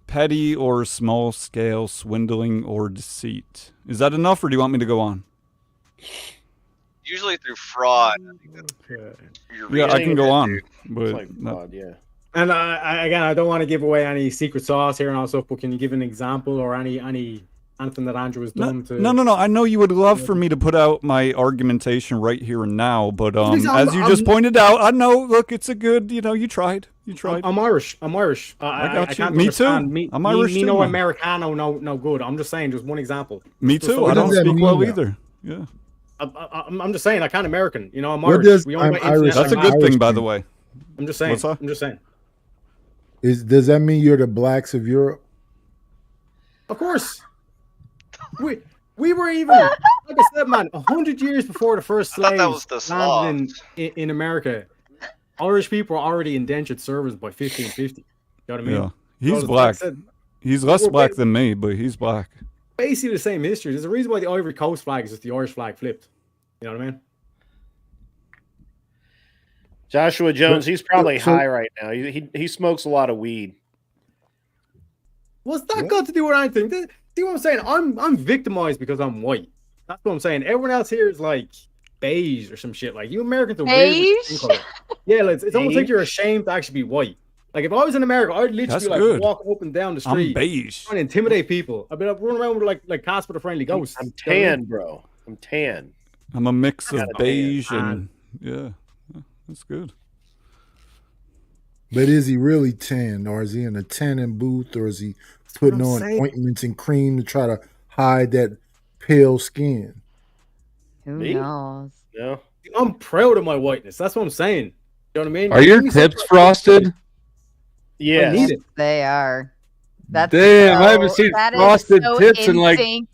S2: petty or small-scale swindling or deceit. Is that enough, or do you want me to go on?
S3: Usually through fraud. I think that's
S6: Okay.
S3: your
S2: Yeah, I
S3: reasoning.
S2: can go on,
S1: It's
S2: but
S1: like God, yeah.
S6: And I don't want to give away any secret sauce here and all stuff, but can you give an example or anything that Andrew has done to?
S2: No. I know you would love for me to put out my argumentation right here and now, but
S6: Please,
S2: as you just pointed out, I know. Look, it's a good. You tried. You tried.
S6: I'm Irish. I'm Irish.
S2: I got you.
S6: can't
S2: Me too.
S6: understand.
S2: I'm Irish
S6: me
S2: too,
S6: no
S2: man.
S6: Americano, no good. I'm just saying, just one example.
S2: Me
S6: Just
S2: too.
S6: so
S2: I
S6: you
S2: don't
S8: does that
S2: speak
S8: mean,
S2: well
S8: though?
S2: either. Yeah.
S6: I'm just saying, I can't American. You know, I'm
S8: What
S6: Irish.
S8: does
S6: We only
S8: I'm
S6: got
S8: Irish?
S6: international
S2: That's a
S8: I'm
S2: good
S6: marriage.
S2: thing, by
S8: Irish
S2: the
S8: mean?
S2: way.
S6: I'm just saying.
S2: What's that?
S6: I'm just saying.
S8: Does that mean you're the blacks of Europe?
S6: Of course. We were even, like I said, man, 100 years before the first
S3: I thought that was
S6: slaves
S3: the
S6: landed
S3: Slavs.
S6: in America. Irish people were already indentured servants by 1550. You know what I mean?
S2: Yeah. He's
S6: So, like I
S2: black.
S6: said,
S2: He's less
S6: we're
S2: black than me, but he's black.
S6: basically the same history. There's a reason why the Ivory Coast flag is just the Irish flag flipped. You know what I mean?
S1: Joshua Jones, he's probably
S8: so-
S1: high right now. He smokes a lot of weed.
S6: What's that
S8: What?
S6: got to do with anything? See what I'm saying? I'm victimized because I'm white. That's what I'm saying. Everyone else here is like beige or some shit. Like you Americans are weird with your
S5: Beige?
S6: skin color. Yeah, like, it's almost like
S1: Beige?
S6: you're ashamed to actually be white. Like if I was in America, I'd literally
S2: That's
S6: be like
S2: good.
S6: walking up and down the
S2: I'm
S6: street
S2: beige.
S6: trying to intimidate people. I'd be like running around with like Casper the Friendly Ghost.
S1: I'm
S6: You know what I mean?
S1: tan, bro. I'm tan.
S2: I'm a mix of
S1: Gotta be,
S2: beige
S6: man.
S2: and yeah, that's good.
S8: But is he really tan, or is he in a tanning booth, or is he putting
S6: I'm
S8: on
S6: saying.
S8: ointments and cream to try to hide that pale skin?
S5: Who
S1: Me?
S5: knows?
S1: No.
S6: I'm proud of my whiteness. That's what I'm saying. You know what I mean?
S7: Are your
S6: Give me some-
S7: tips frosted?
S6: I
S1: Yes.
S6: need it.
S5: They are. That's
S7: Damn, I
S5: so-
S7: haven't seen
S5: that is
S7: frosted
S5: so
S7: tits in like
S5: sync.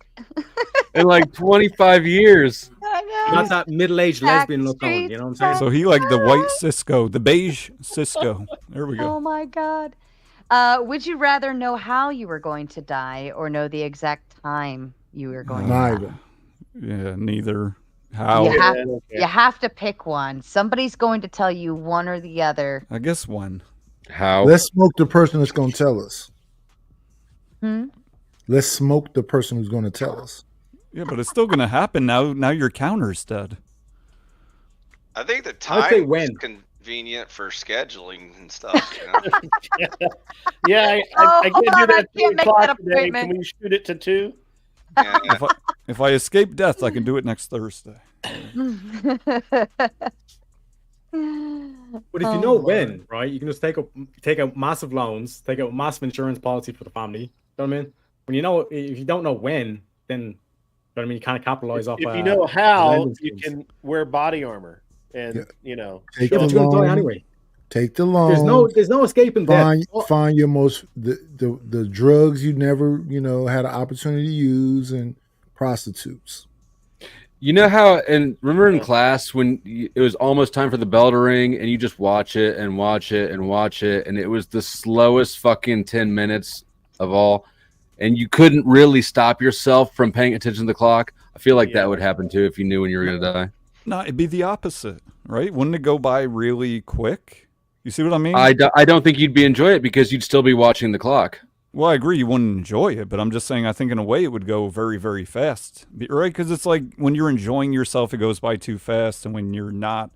S7: 25 years.
S5: I know.
S6: Got that middle-aged
S5: Back
S6: lesbian look going.
S5: streets
S6: You know what I'm saying?
S2: So he like the white Cisco, the beige Cisco. There we
S5: Oh
S2: go.
S5: my God. Would you rather know how you were going to die or know the exact time you were going to die?
S8: Neither.
S2: Yeah, neither. How?
S5: You have,
S1: Yeah, okay.
S5: you have to pick one. Somebody's going to tell you one or the other.
S2: I guess one.
S7: How?
S8: Let's smoke the person that's going to tell us.
S5: Hmm?
S8: Let's smoke the person who's going to tell us.
S2: Yeah, but it's still gonna happen now. Now your counter's dead.
S3: I think the
S6: I'd say
S3: time
S6: when.
S3: is convenient for scheduling and stuff. You know?
S1: Yeah, I
S5: Oh,
S1: can't
S5: hold
S1: do
S5: on,
S1: that
S5: I
S1: at 2
S5: can't make
S1: o'clock
S5: that
S1: today.
S5: appointment.
S1: Can we shoot it to 2?
S3: Yeah.
S2: If I escape death, I can do it next Thursday.
S6: But if you know when, right, you can just take out massive loans, take out massive insurance policy for the family. You know what I mean? When you know, if you don't know when, then you know what I mean, you kind of capitalize off.
S1: If you know how,
S6: lending
S1: you
S6: schemes.
S1: can wear body armor and
S8: Yeah.
S1: you know.
S8: Take
S6: Yeah,
S1: show
S6: but
S8: the
S6: you're gonna die
S8: loan.
S6: anyway.
S8: Take the loan.
S6: There's no escaping death.
S8: Find your most the drugs you never had an opportunity to use, and prostitutes.
S7: You know how, and remember in
S1: Yeah.
S7: class when it was almost time for the bell to ring and you just watch it and watch it and watch it, and it was the slowest fucking 10 minutes of all, and you couldn't really stop yourself from paying attention to the clock? I feel like
S1: Yeah.
S7: that would happen too if you knew when you were going to die.
S2: No, it'd be the opposite, right? Wouldn't it go by really quick? You see what I mean?
S7: I don't think you'd be enjoy it because you'd still be watching the clock.
S2: Well, I agree you wouldn't enjoy it, but I'm just saying I think in a way it would go very, very fast, right? Because it's like when you're enjoying yourself, it goes by too fast, and when you're not,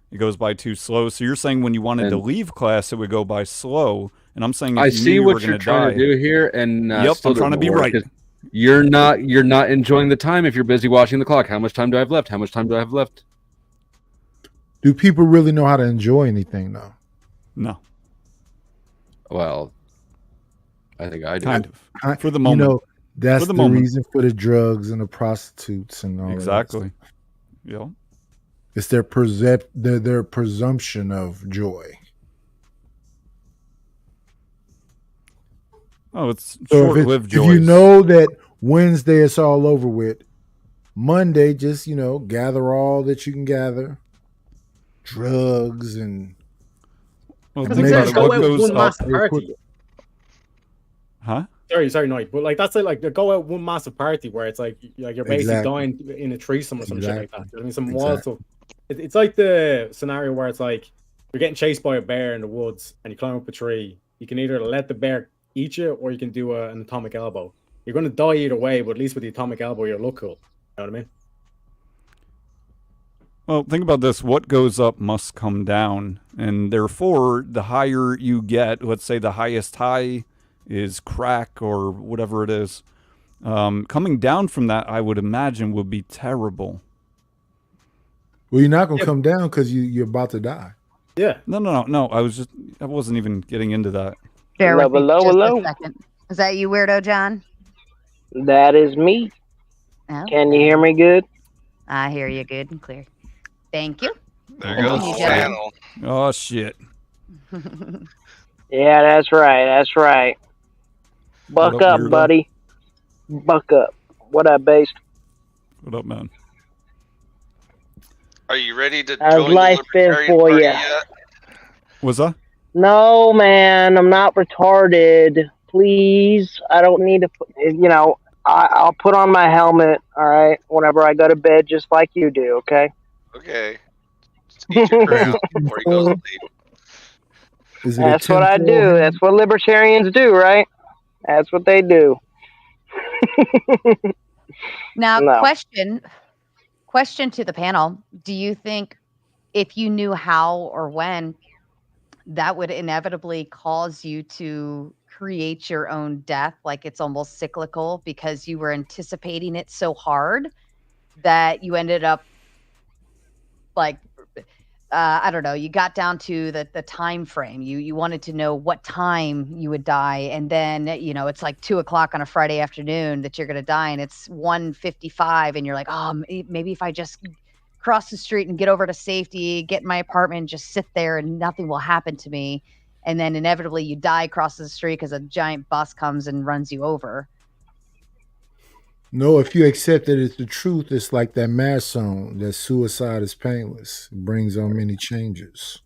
S2: it goes by too slow. So you're saying when you wanted to
S7: And-
S2: leave class, it would go by slow, and I'm saying if
S7: I
S2: you
S7: see
S2: knew you
S7: what
S2: were
S7: you're
S2: going to
S7: trying
S2: die,
S7: to do here, and
S2: Yep,
S7: still
S2: I'm trying to be
S7: doesn't
S2: right.
S7: work 'cause you're not enjoying the time if you're busy watching the clock. How much time do I have left? How much time do I have left?
S8: Do people really know how to enjoy anything though?
S2: no,
S7: Well, I think I do.
S2: kind of
S8: I-
S2: for the moment.
S8: You know, that's
S2: For the
S8: the,
S2: moment.
S8: reason for the drugs and the prostitutes and all
S2: Exactly.
S8: That.
S2: Yeah.
S8: It's their their presumption of joy.
S2: Oh, it's
S8: So
S2: short-lived
S8: if
S2: joys.
S8: you know that Wednesday it's all over with, Monday just gather all that you can gather, drugs and
S2: well,
S6: Because
S2: think
S8: maybe
S2: about it.
S6: go
S2: What
S6: out
S2: goes
S6: one
S2: up?
S6: massive party.
S2: Huh?
S6: Sorry, no, but like that's like they go out one massive party where it's like you're basically
S8: Exactly.
S6: dying in a threesome or some shit like that.
S8: Exactly.
S6: You know what I mean, some wild stuff. It's like the scenario where it's like you're getting chased by a bear in the woods and you climb up a tree. You can either let the bear eat you or you can do an atomic elbow. You're going to die either way, but at least with the atomic elbow, you'll look cool. You know what I mean?
S2: Well, think about this. What goes up must come down. And therefore, the higher you get, let's say the highest high is crack or whatever it is, coming down from that, I would imagine, would be terrible.
S8: well, you're not gonna
S6: Yeah.
S8: come down because you're about to die.
S6: Yeah.
S2: No. I wasn't even getting into that.
S5: Bear
S9: Hello,
S5: with me
S9: hello,
S5: for just
S9: hello.
S5: a second. Is that you, weirdo John?
S9: That is me.
S5: Oh,
S9: Can you hear me good?
S5: I hear you good and clear. Thank you.
S3: There goes
S5: Continue,
S3: the
S5: gentlemen.
S3: panel.
S2: Oh shit!
S9: Yeah, that's right. That's right. Buck
S2: up,
S9: up,
S2: weirdo?
S9: buddy. Buck up. What up, Based?
S2: What up, man?
S3: Are you ready to
S9: How's
S3: join the
S9: life been
S3: Libertarian
S9: for
S3: Party
S9: ya?
S3: yet?
S2: What's that?
S9: No, man, I'm not retarded. Please, I don't need to. I'll put on my helmet. All right, whenever I go to bed, just like you do. Okay.
S3: Okay. Just eat your crown before he goes to sleep.
S8: Is it
S9: That's
S8: a
S9: what I
S8: tinfoil
S9: do.
S8: hat?
S9: That's what libertarians do, right? That's what they do.
S5: Now,
S9: No.
S5: question to the panel. Do you think if you knew how or when, that would inevitably cause you to create your own death? Like it's almost cyclical because you were anticipating it so hard that you ended up like I don't know, you got down to the time frame. You wanted to know what time you would die, and then it's like 2:00 on a Friday afternoon that you're gonna die, and it's 1:55, and you're like, oh, maybe if I just cross the street and get over to safety, get in my apartment, and just sit there, and nothing will happen to me, and then inevitably you die crosses the street because a giant bus comes and runs you over.
S8: No, if you accept that it's the truth, it's like that mass song that suicide is painless. It brings on many changes.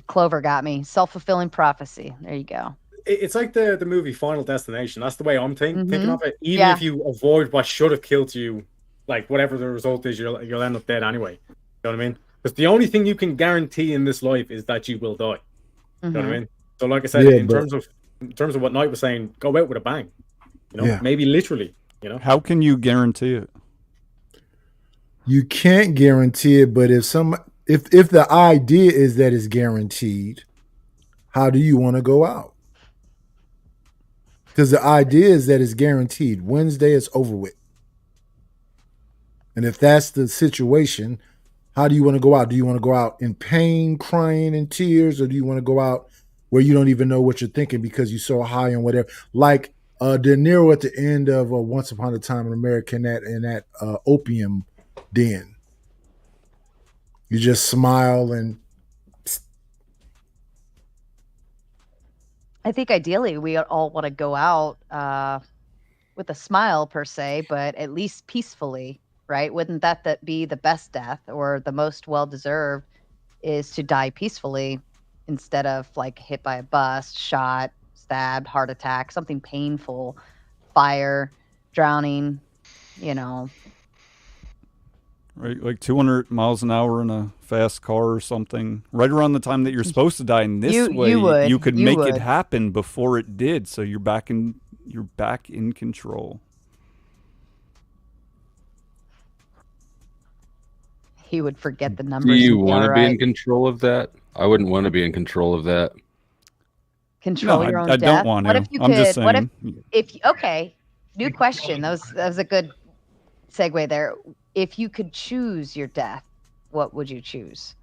S5: Clover got me. Self-fulfilling prophecy. There you go.
S6: It's like the movie Final Destination. That's the way I'm thinking of it. Even
S5: Yeah.
S6: if you avoid what should have killed you, like whatever the result is, you'll end up dead anyway. You know what I mean? Because the only thing you can guarantee in this life is that you will die. You know what I mean? So, like I said,
S8: Yeah,
S6: in
S8: but-
S6: terms of what Knight was saying, go out with a bang.
S8: Yeah.
S6: Maybe literally.
S2: How can you guarantee it?
S8: You can't guarantee it, but if the idea is that it's guaranteed, how do you want to go out? Because the idea is that it's guaranteed. Wednesday is over with. And if that's the situation, how do you want to go out? Do you want to go out in pain, crying, and tears, or do you want to go out where you don't even know what you're thinking because you're so high on whatever? Like De Niro at the end of Once Upon a Time in America in that opium den. You just smile and
S5: I think ideally we all want to go out with a smile per se, but at least peacefully, right? Wouldn't that be the best death or the most well-deserved is to die peacefully instead of like hit by a bus, shot, stabbed, heart attack, something painful, fire, drowning,
S2: Right, like 200 miles an hour in a fast car or something, right around the time that you're supposed to die. And this way, you could make it happen before it did, so you're back in control.
S5: He would forget the numbers.
S7: Do you
S5: and be
S7: want to
S5: all
S7: be
S5: right.
S7: in control of that? I wouldn't want to be in control of that.
S5: Control
S2: No,
S5: your own
S2: I
S5: death.
S2: don't want
S5: What
S2: to.
S5: if you
S2: I'm
S5: could?
S2: just saying.
S5: What if okay? New question. That was a good segue there. If you could choose your death, what would you choose?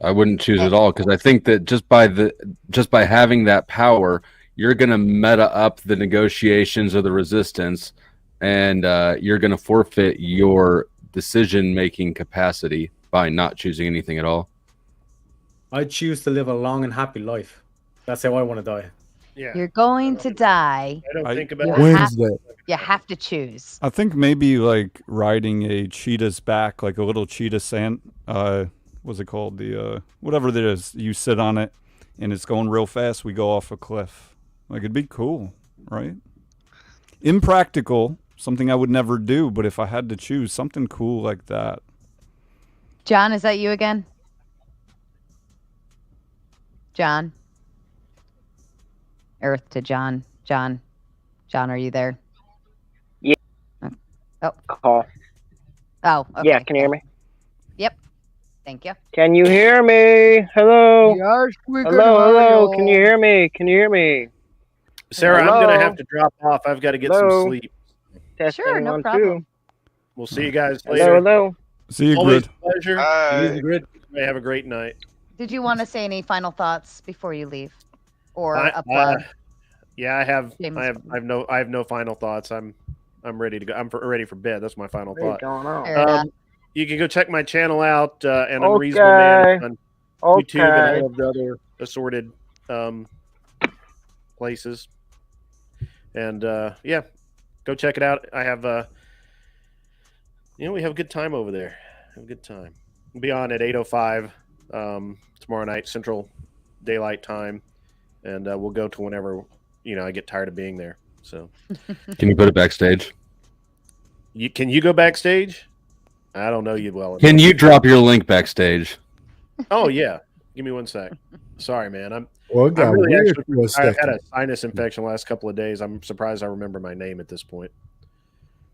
S7: I wouldn't choose at all because I think that just by having that power, you're going to meta up the negotiations of the resistance, and you're going to forfeit your decision-making capacity by not choosing anything at all.
S6: I choose to live a long and happy life. That's how I want to die.
S1: Yeah.
S5: You're going to die.
S1: I don't think
S5: You
S1: about
S8: Wednesday.
S5: You have to choose.
S2: I think maybe like riding a cheetah's back, like a little cheetah what's it called? The whatever it is. You sit on it and it's going real fast. We go off a cliff. Like it'd be cool, right? Impractical, something I would never do, but if I had to choose, something cool like that.
S5: John, is that you again? John? Earth to John. John, are you there?
S9: Yeah. Call.
S5: Oh, okay.
S9: Yeah, can you hear me?
S5: Yep. Thank you.
S9: Can you hear me? Hello?
S5: Yes, we
S9: Hello? Can you hear me? Can you hear me?
S1: Sarah, I'm
S9: Hello?
S1: going to have to drop off. I've got to get
S9: Hello?
S1: some sleep.
S9: Testing,
S5: Sure, no
S9: 1,
S5: problem.
S9: 2.
S1: We'll see you guys
S9: Hello,
S1: later.
S9: hello.
S2: See you,
S1: Always
S2: Grid.
S1: a pleasure.
S3: Bye.
S1: You may have a great night.
S5: Did you want to say any final thoughts before you leave, or
S1: I-
S5: a plug?
S1: Yeah, I have
S5: Shameless
S1: I have no final thoughts. I'm ready to go. Ready for bed. That's my final
S9: What's
S1: thought.
S9: going on?
S5: Fair enough.
S1: You can go check my channel out, An Unreasonable Man, on YouTube and
S9: Okay.
S1: all of the other assorted places. And yeah, go check it out. I have we have a good time over there. Have a good time. We'll be on at 8:05 tomorrow night Central Daylight Time, and we'll go to whenever I get tired of being there. So,
S7: Can you put it backstage?
S1: can you go backstage? I don't know you well enough.
S7: Can you drop your link backstage?
S1: Oh yeah, give me 1 sec. Sorry, man. I'm
S8: got
S1: really
S8: weird
S1: actually.
S8: for a
S1: I had
S8: second.
S1: a sinus infection the last couple of days. I'm surprised I remember my name at this point.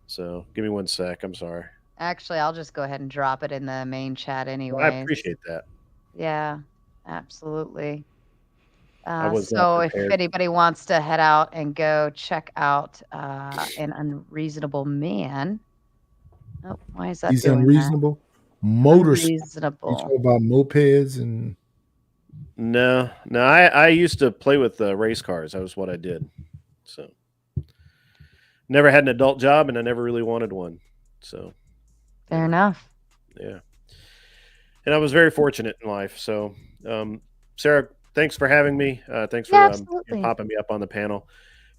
S1: So give me 1 sec. I'm sorry.
S5: Actually, I'll just go ahead and drop it in the main chat anyway.
S1: I appreciate that.
S5: Yeah, absolutely.
S1: I was
S5: so
S1: not
S5: if
S1: prepared.
S5: anybody wants to head out and go check out An Unreasonable Man. Oh, why is that
S8: He's
S5: doing
S8: unreasonable.
S5: that?
S8: Motorsport. You
S5: Unreasonable.
S8: talk about mopeds and
S1: No. I used to play with race cars. That was what I did. So never had an adult job, and I never really wanted one. So
S5: Fair enough.
S1: yeah, and I was very fortunate in life. So Sarah, thanks for having me. Thanks for
S5: absolutely.
S1: popping me up on the panel.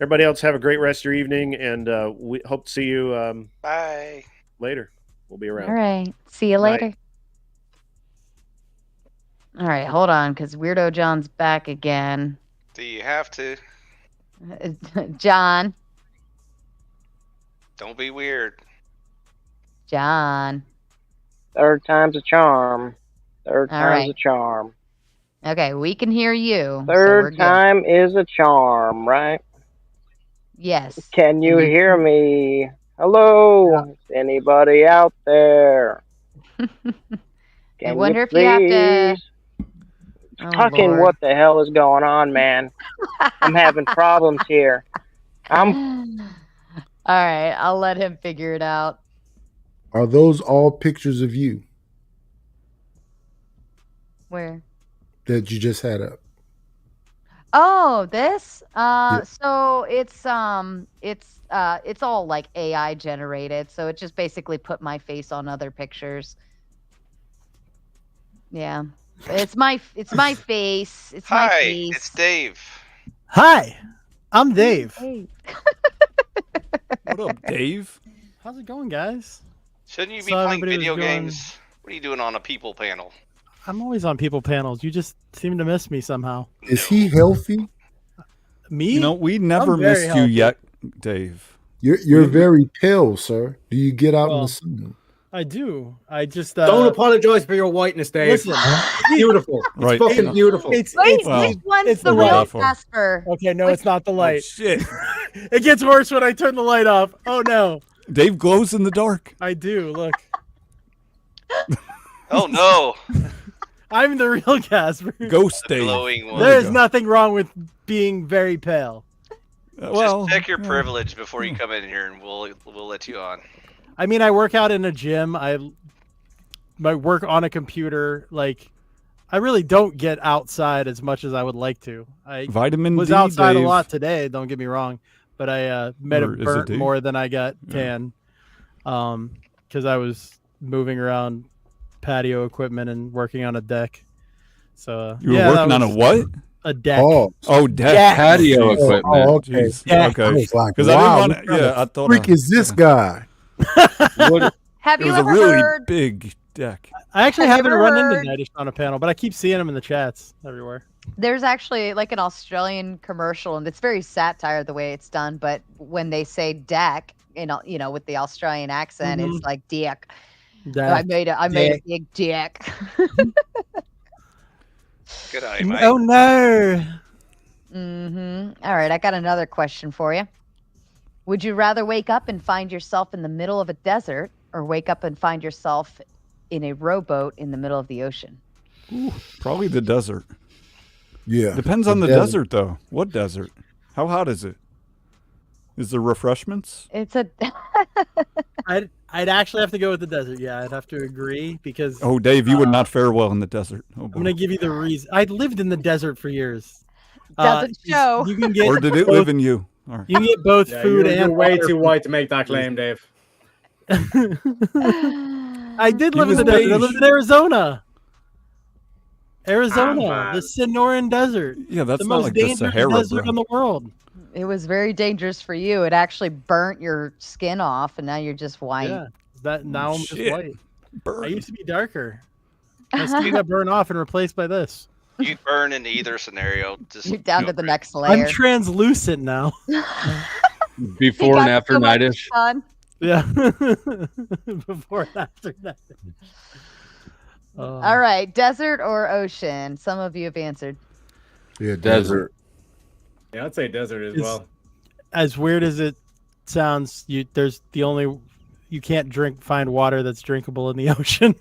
S1: Everybody else, have a great rest of your evening, and we hope to see you
S3: Bye.
S1: later. We'll be around.
S5: All right. See you
S1: Night.
S5: later. All right, hold on, because Weirdo John's back again.
S3: Do you have to?
S5: John.
S3: Don't be weird.
S5: John.
S9: Third time's a charm. Third
S5: All
S9: time's
S5: right.
S9: a charm.
S5: Okay, we can hear you. so we're
S9: Third
S5: good.
S9: time is a charm, right?
S5: Yes.
S9: Can you
S5: And
S9: hear me? Hello? Is anybody out there? Can
S5: wonder
S9: you
S5: if you have to-
S9: please?
S5: Oh,
S9: Fucking
S5: Lord.
S9: what the hell is going on, man? I'm having problems here. I'm
S5: All right, I'll let him figure it out.
S8: are those all pictures of you
S5: Where?
S8: that you just had up?
S5: Oh, this?
S8: Yeah.
S5: So it's all like AI generated. So it just basically put my face on other pictures. Yeah. It's my face. It's my
S3: Hi,
S5: face.
S3: it's Dave.
S10: Hi, I'm Dave.
S5: Hey.
S2: What up, Dave?
S10: How's it going, guys?
S3: Shouldn't you be
S10: So
S3: playing
S10: everybody was
S3: video
S10: going-
S3: games? What are you doing on a people panel?
S10: I'm always on people panels. You just seem to miss me somehow.
S8: Is he healthy?
S10: Me?
S2: You know, we never
S10: I'm very
S2: missed you
S10: healthy.
S2: yet, Dave.
S8: You're very pale, sir. Do you get out in
S10: Well,
S8: the sun?
S10: I do. I just
S6: Don't apologize for your whiteness, Dave.
S10: listen.
S6: It's beautiful. It's
S2: Right.
S6: fucking beautiful.
S10: It's
S5: Wait,
S2: Well,
S5: which one's
S10: it's
S5: the
S10: the
S5: real
S2: light.
S5: Casper?
S10: okay. No,
S5: Which-
S10: it's not the
S2: Oh,
S10: light.
S2: shit.
S10: It gets worse when I turn the light off. Oh no,
S2: Dave glows in the dark.
S10: I do. Look,
S3: Oh no,
S10: I'm the real Casper.
S2: Ghost
S3: the
S2: Dave.
S3: glowing one.
S2: There
S10: There's
S2: you go.
S10: nothing wrong with being very pale.
S2: Well,
S3: Just check your
S2: yeah.
S3: privilege before you come in here, and we'll let you on.
S10: I mean, I work out in a gym. I work on a computer. Like, I really don't get outside as much as I would like to. I
S2: Vitamin
S10: was
S2: D,
S10: outside
S2: Dave.
S10: a lot today. Don't get me wrong, but I might
S2: Or
S10: have
S2: is it
S10: burnt
S2: D?
S10: more than I got
S2: Yeah.
S10: tan, because I was moving around patio equipment and working on a deck. So
S2: You were
S10: yeah, that
S2: working on a
S10: was
S2: what?
S10: A deck.
S8: Oh,
S2: Oh, deck.
S10: Deck.
S7: Patio
S2: Oh,
S7: equipment.
S8: oh, okay.
S2: Jeez.
S10: Yeah.
S8: I
S2: Okay.
S8: was like,
S2: Because
S8: wow,
S2: I
S8: what
S2: didn't
S8: kind
S2: want.
S8: of
S2: Yeah, I thought.
S8: freak is this guy?
S7: What,
S5: Have
S2: It
S5: you
S2: was a
S5: ever
S2: really
S5: heard?
S2: big deck.
S10: I actually
S5: Have you
S10: haven't
S5: ever
S10: run
S5: heard-
S10: into Nightish on a panel, but I keep seeing them in the chats everywhere.
S5: There's actually like an Australian commercial, and it's very satire the way it's done. But when they say deck, with the Australian accent, it's like dick. I
S10: Deck.
S5: made a big dick.
S3: Good eye, Mike.
S10: Oh no!
S5: All right, I got another question for you. Would you rather wake up and find yourself in the middle of a desert, or wake up and find yourself in a rowboat in the middle of the ocean?
S2: Probably the desert.
S8: Yeah.
S2: Depends on the desert, though. What desert? How hot is it? Is there refreshments?
S5: It's a.
S10: I'd actually have to go with the desert. Yeah, I'd have to agree because
S2: Oh, Dave, you would not fare well in the desert. Oh,
S10: I'm
S2: boy.
S10: going to give you the reason. I lived in the desert for years.
S5: Doesn't show.
S10: You can get
S2: Or did it
S10: both,
S2: live in you? All right.
S10: You can get both
S6: Yeah,
S10: food
S6: you're
S10: and
S6: way
S10: water
S6: too
S10: from-
S6: white to make that claim, Dave.
S10: I did
S2: He
S10: live in
S2: was
S10: the desert. I
S2: beige.
S10: lived in Arizona.
S6: Ah,
S10: The Sonoran Desert.
S2: Yeah, that's
S10: The
S2: not
S10: most
S2: like the
S10: dangerous
S2: Sahara,
S10: desert
S2: bro.
S10: in the world.
S5: It was very dangerous for you. It actually burnt your skin off, and now you're just white.
S10: Yeah. Now I'm just
S2: Shit.
S10: white. I
S2: Burn.
S10: used to be darker. My skin got burned off and replaced by this.
S3: You burn in either scenario. Just
S5: You're down
S3: go
S5: to the
S3: for it.
S5: next layer.
S10: I'm translucent now.
S7: Before and
S5: got
S7: after
S5: so much
S7: nightish.
S5: sun.
S10: Yeah. Before and after that.
S5: All right, desert or ocean? Some of you have answered.
S8: Yeah,
S7: Desert.
S6: Yeah, I'd say desert as
S10: It's-
S6: well.
S10: As weird as it sounds, you can't find water that's drinkable in the ocean.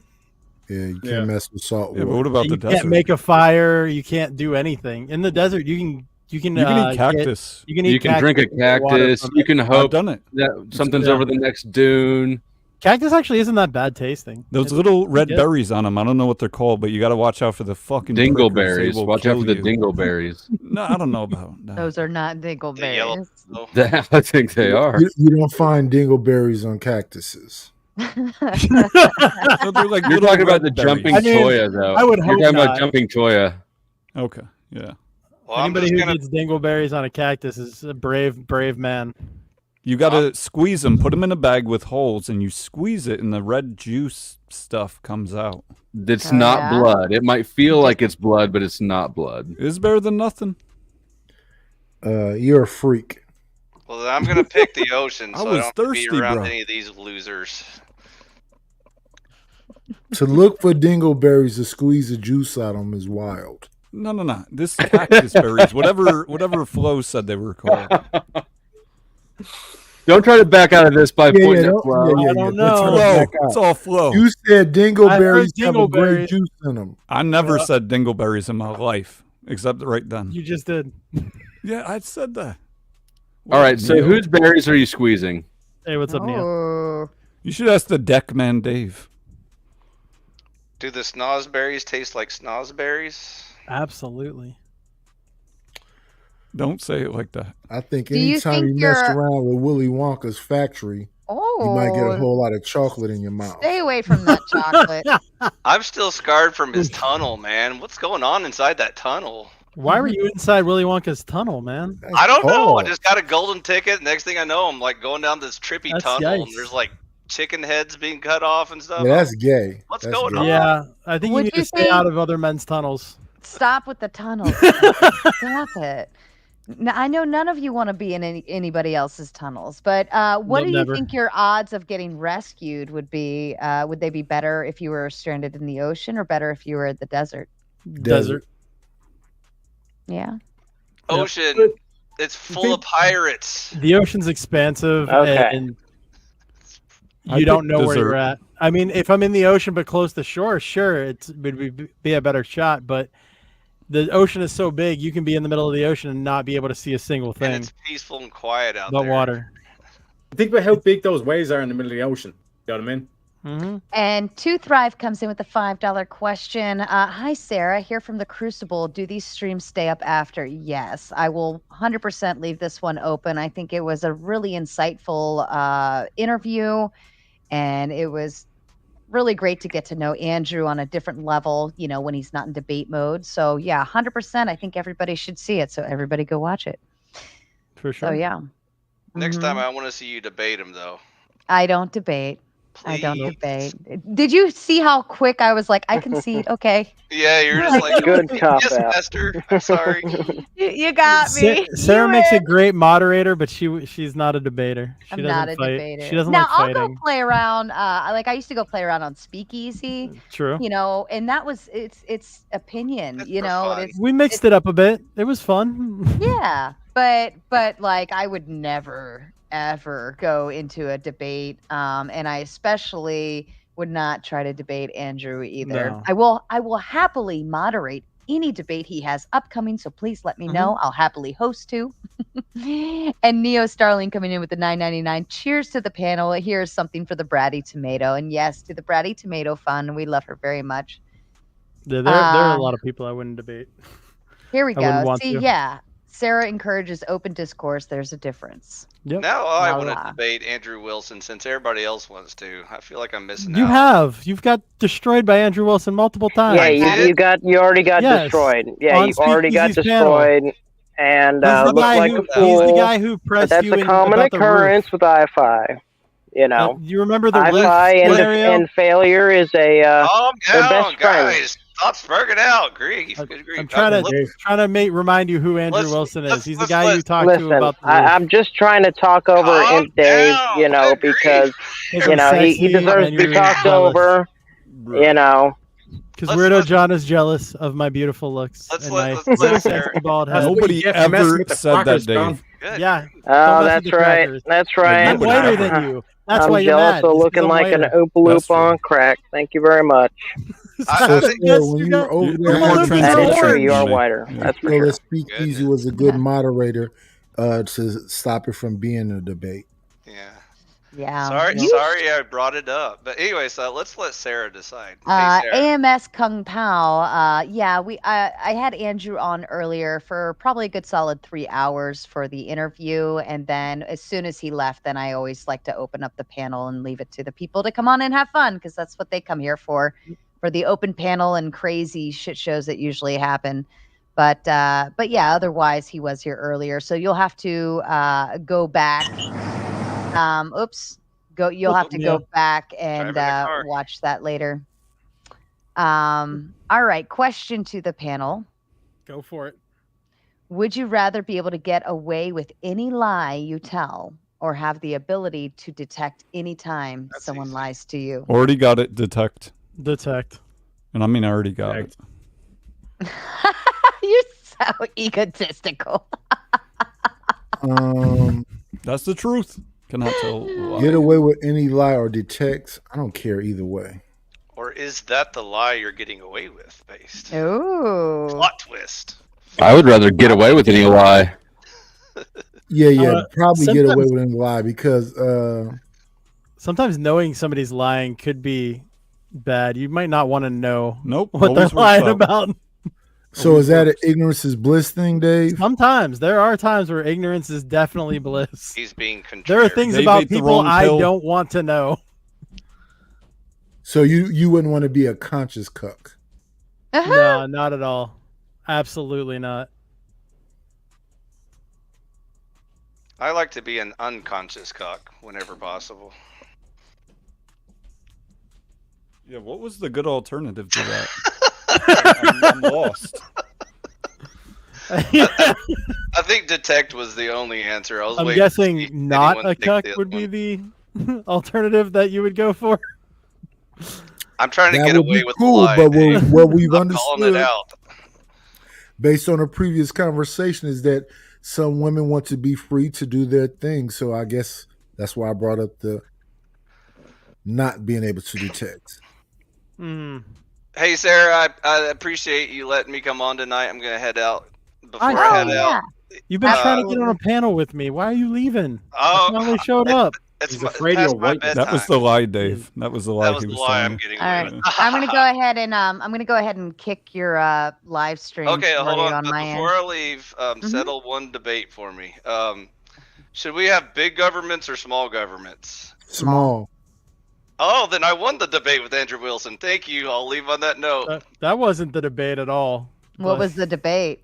S8: Yeah, you can't
S6: Yeah.
S8: mess with salt
S2: Yeah, but
S8: water.
S2: what about
S10: You
S2: the
S10: can't
S2: desert?
S10: make a fire. You can't do anything in the desert. You can
S2: you can eat cactus.
S10: you can eat
S7: You can drink a
S10: cactus and get water
S7: cactus.
S10: from
S7: You
S10: it.
S7: can
S2: I've
S7: hope
S2: done it.
S7: that something's
S10: Yeah.
S7: over the next dune.
S10: Cactus actually isn't that bad tasting.
S2: Those
S10: It's
S2: little red
S10: good.
S2: berries on them. I don't know what they're called, but you got to watch out for the fucking prickers. They
S7: Dingleberries.
S2: will
S7: Watch out for
S2: kill
S7: the
S2: you.
S7: dingleberries.
S2: No, I don't know about that.
S5: Those are not
S3: The yellow.
S5: dingleberries.
S3: Oh,
S7: I think they are.
S8: You don't find dingleberries on cactuses.
S2: No, they're like
S7: You're
S2: little
S7: talking about
S2: red
S7: the
S2: berries.
S7: jumping
S10: I mean,
S7: toya, though.
S10: I would
S7: You're
S10: hope
S7: talking about
S10: not.
S7: jumping toya.
S2: Okay, yeah.
S3: well, I'm
S10: Anybody
S3: just
S10: who
S3: gonna.
S10: gets dingleberries on a cactus is a brave man.
S2: You got to squeeze them, put them in a bag with holes, and you squeeze it, and the red juice stuff comes out.
S7: It's
S5: Oh,
S7: not
S5: yeah?
S7: blood. It might feel like it's blood, but it's not blood.
S2: It's better than nothing.
S8: You're a freak.
S3: Well, then I'm gonna pick the ocean,
S2: I
S3: so I
S2: was
S3: don't have to be
S2: thirsty,
S3: around
S2: bro.
S3: any of these losers.
S8: To look for dingleberries to squeeze the juice out of them is wild.
S2: No. This cactus berries, whatever Flo said they were called.
S7: Don't try to back out of this by pointing at
S8: don't-
S7: Flo.
S10: I don't know.
S8: Let's
S2: Flo,
S8: back
S2: it's
S8: out.
S2: all Flo.
S8: You said dingleberries have a
S10: dingleberries.
S8: great juice in them.
S2: I never said dingleberries in my life, except right then.
S10: You just did.
S2: Yeah, I said that.
S7: All right, so
S2: Neil.
S7: whose berries are you squeezing?
S10: Hey, what's up, Neil?
S5: Oh.
S2: You should ask the deck man, Dave.
S3: Do the snozberries taste like snozberries?
S10: Absolutely.
S2: Don't say it like that.
S8: I think
S5: Do you
S8: anytime
S5: think
S8: you messed
S5: you're-
S8: around with Willy Wonka's factory, you might get a
S5: Oh.
S8: whole lot of chocolate in your mouth.
S5: Stay away from that chocolate.
S3: I'm still scarred from his tunnel, man. What's going on inside that tunnel?
S10: Why were you inside Willy Wonka's tunnel, man?
S8: That's
S3: I don't know. I
S8: Paul.
S3: just got a golden ticket. Next thing I know, I'm like going down this trippy
S10: That's
S3: tunnel, and
S10: yikes.
S3: there's like chicken heads being cut off and stuff.
S8: Yeah, that's gay.
S3: What's
S8: That's
S3: going
S8: gay.
S3: on?
S10: Yeah, I think
S5: Would
S10: you need
S5: you
S10: to stay
S5: say-
S10: out of other men's tunnels.
S5: Stop with the tunnel. Stop it. I know none of you want to be in anybody else's tunnels, but what
S10: No,
S5: do you
S10: never.
S5: think your odds of getting rescued would be? Would they be better if you were stranded in the ocean or better if you were at the desert?
S10: Desert.
S5: Yeah.
S3: Ocean, it's full of pirates.
S10: The ocean's expansive,
S9: Okay.
S10: and
S2: I
S10: you don't
S2: picked
S10: know where you're
S2: desert.
S10: at. I mean, if I'm in the ocean but close to shore, sure, it would be a better shot. But the ocean is so big, you can be in the middle of the ocean and not be able to see a single
S3: And
S10: thing
S3: it's peaceful and quiet out
S10: but
S3: there.
S10: water.
S6: Think about how big those waves are in the middle of the ocean. You know what I mean?
S10: Mm-hmm.
S5: And To Thrive comes in with a $5 question. Hi, Sarah, here from the Crucible. Do these streams stay up after? Yes, I will 100% leave this one open. I think it was a really insightful interview, and it was really great to get to know Andrew on a different level, you know, when he's not in debate mode. So, yeah, 100%. I think everybody should see it. So, everybody go watch it.
S10: For sure.
S5: So, yeah.
S3: Next
S5: Mhm.
S3: time, I want to see you debate him, though.
S5: I don't debate. I
S3: Please.
S5: don't debate. Did you see how quick I was like, I concede? Okay.
S3: Yeah, you're just like,
S9: Good cop
S3: yes,
S9: out.
S3: Master. I'm sorry.
S5: You got me.
S10: Sarah
S5: You
S10: makes a
S5: win.
S10: great moderator, but she's not a debater. She
S5: I'm
S10: doesn't
S5: not a
S10: fight.
S5: debater.
S10: She doesn't
S5: now
S10: like
S5: I'll
S10: fighting.
S5: go play around. Like I used to go play around on Speakeasy,
S10: True.
S5: you know, and that was it's opinion,
S3: That's
S5: you
S3: for
S5: know.
S3: fun.
S5: It's,
S10: We mixed it up a bit. It was fun.
S5: yeah, but like I would never ever go into a debate, and I especially would not try to debate Andrew either.
S10: No.
S5: I will happily moderate any debate he has upcoming. So please let me know. I'll happily host too. And Neo Starling coming in with the $9.99. Cheers to the panel. Here's something for the Bratty Tomato. And yes, to the Bratty Tomato fun. We love her very much.
S10: There are a lot of people I wouldn't debate.
S5: Here we
S10: I wouldn't
S5: go.
S10: want
S5: See,
S10: to.
S5: yeah. Sarah encourages open discourse. There's a difference.
S10: Yep.
S3: Now I want
S5: Voila.
S3: to debate Andrew Wilson since everybody else wants to. I feel like I'm missing
S10: You
S3: out.
S10: have. You've got destroyed by Andrew Wilson multiple times.
S9: Yeah, you already got
S10: Yes.
S9: destroyed. Yeah,
S10: On
S9: you already got
S10: Speakeasy's panel.
S9: destroyed, and
S10: He's the
S9: looked
S10: guy
S9: like
S10: who-
S9: a
S10: he's the
S9: fool.
S10: guy who
S9: But
S10: pressed
S9: that's
S10: you
S9: a
S10: in
S9: common
S10: about the
S9: occurrence
S10: roof.
S9: with IFI. You know,
S10: You remember the roof
S9: IFI
S10: scenario?
S9: and failure is a
S3: Calm
S9: they're
S3: down,
S9: best friends.
S3: guys. Stop sparking out. Grief.
S10: I'm trying to remind you who Andrew Wilson is. He's the guy you talked to
S9: Listen,
S10: about the roof.
S9: I'm just trying to talk over Imp Dave, you know, because you know he deserves to be talked over. You know,
S10: Because Weirdo John is jealous of my beautiful looks and my sexy bald head.
S2: Nobody ever said that, Dave.
S10: Yeah.
S9: oh,
S10: Don't mess with
S9: that's
S10: the
S9: right.
S10: crackers.
S9: That's right.
S10: I'm whiter than you. That's
S9: I'm
S10: why you're
S9: jealous
S10: mad.
S9: of
S10: It's 'cause
S9: looking
S10: I'm
S9: like an
S10: whiter.
S9: Oompa Loompa on crack. Thank you very much.
S8: So, Sarah, when you were over there,
S9: That is true. You are whiter. That's for
S8: so
S9: sure.
S8: let's speak easy was a good moderator to stop it from being a debate.
S5: Yeah.
S3: Sorry I brought it up. But anyways, let's let Sarah decide. Hey, Sarah.
S5: AMS Kung Pao. Yeah, I had Andrew on earlier for probably a good solid 3 hours for the interview, and then as soon as he left, then I always like to open up the panel and leave it to the people to come on and have fun because that's what they come here for the open panel and crazy shit shows that usually happen. But yeah, otherwise he was here earlier, so you'll have to go back. You'll have to go back and watch that later. All right, question to the panel.
S10: Go for it.
S5: Would you rather be able to get away with any lie you tell or have the ability to detect any time someone lies to you?
S2: Already got it. Detect.
S10: And
S2: I mean, I already got it.
S5: You're so egotistical.
S2: That's the truth. Cannot tell.
S8: Get away with any lie or detect. I don't care either way.
S3: Or is that the lie you're getting away with? Based.
S5: Ooh.
S3: Plot twist.
S7: I would rather get away with any lie.
S8: Yeah, probably get away with any lie because
S10: sometimes knowing somebody's lying could be bad. You might not want to know what they're
S2: always
S10: lying
S2: works out.
S10: about.
S8: So is that an ignorance is bliss thing, Dave?
S10: Sometimes there are times where ignorance is definitely bliss.
S3: He's being contrarian.
S10: There are things
S2: Dave
S10: about
S2: ate the
S10: people
S2: wrong
S10: I
S2: pill.
S10: don't want to know.
S8: So you wouldn't want to be a conscious cuck.
S10: No, not at all. Absolutely not.
S3: I like to be an unconscious cock whenever possible.
S2: Yeah, what was the good alternative to that? I'm lost.
S3: I think detect was the only answer.
S10: I'm guessing not a cuck would be the alternative that you would go for.
S3: I'm trying to
S8: That
S3: get
S8: would
S3: away
S8: be
S3: with
S8: cool,
S3: the lie.
S8: but
S3: Dave.
S8: what we've
S3: I'm calling it
S8: understood,
S3: out.
S8: based on a previous conversation, is that some women want to be free to do their thing. So I guess that's why I brought up the not being able to detect.
S3: Hey, Sarah, I appreciate you letting me come on tonight. I'm going to head out. Before I head out,
S10: You've been trying to get on a panel with me. Why are you leaving?
S3: Oh,
S10: I finally showed up.
S3: He's
S6: afraid you'll wait.
S2: That was the lie, Dave. That was the lie he was telling you.
S5: All right, I'm gonna go ahead and kick your live stream.
S3: Okay,
S5: for
S3: hold
S5: you
S3: on. But
S5: my
S3: before
S5: end.
S3: I leave, settle one debate for me. Should we have big governments or small governments?
S8: Small.
S3: Oh, then I won the debate with Andrew Wilson. Thank you. I'll leave on that note.
S10: That wasn't the debate at all.
S5: What was the debate?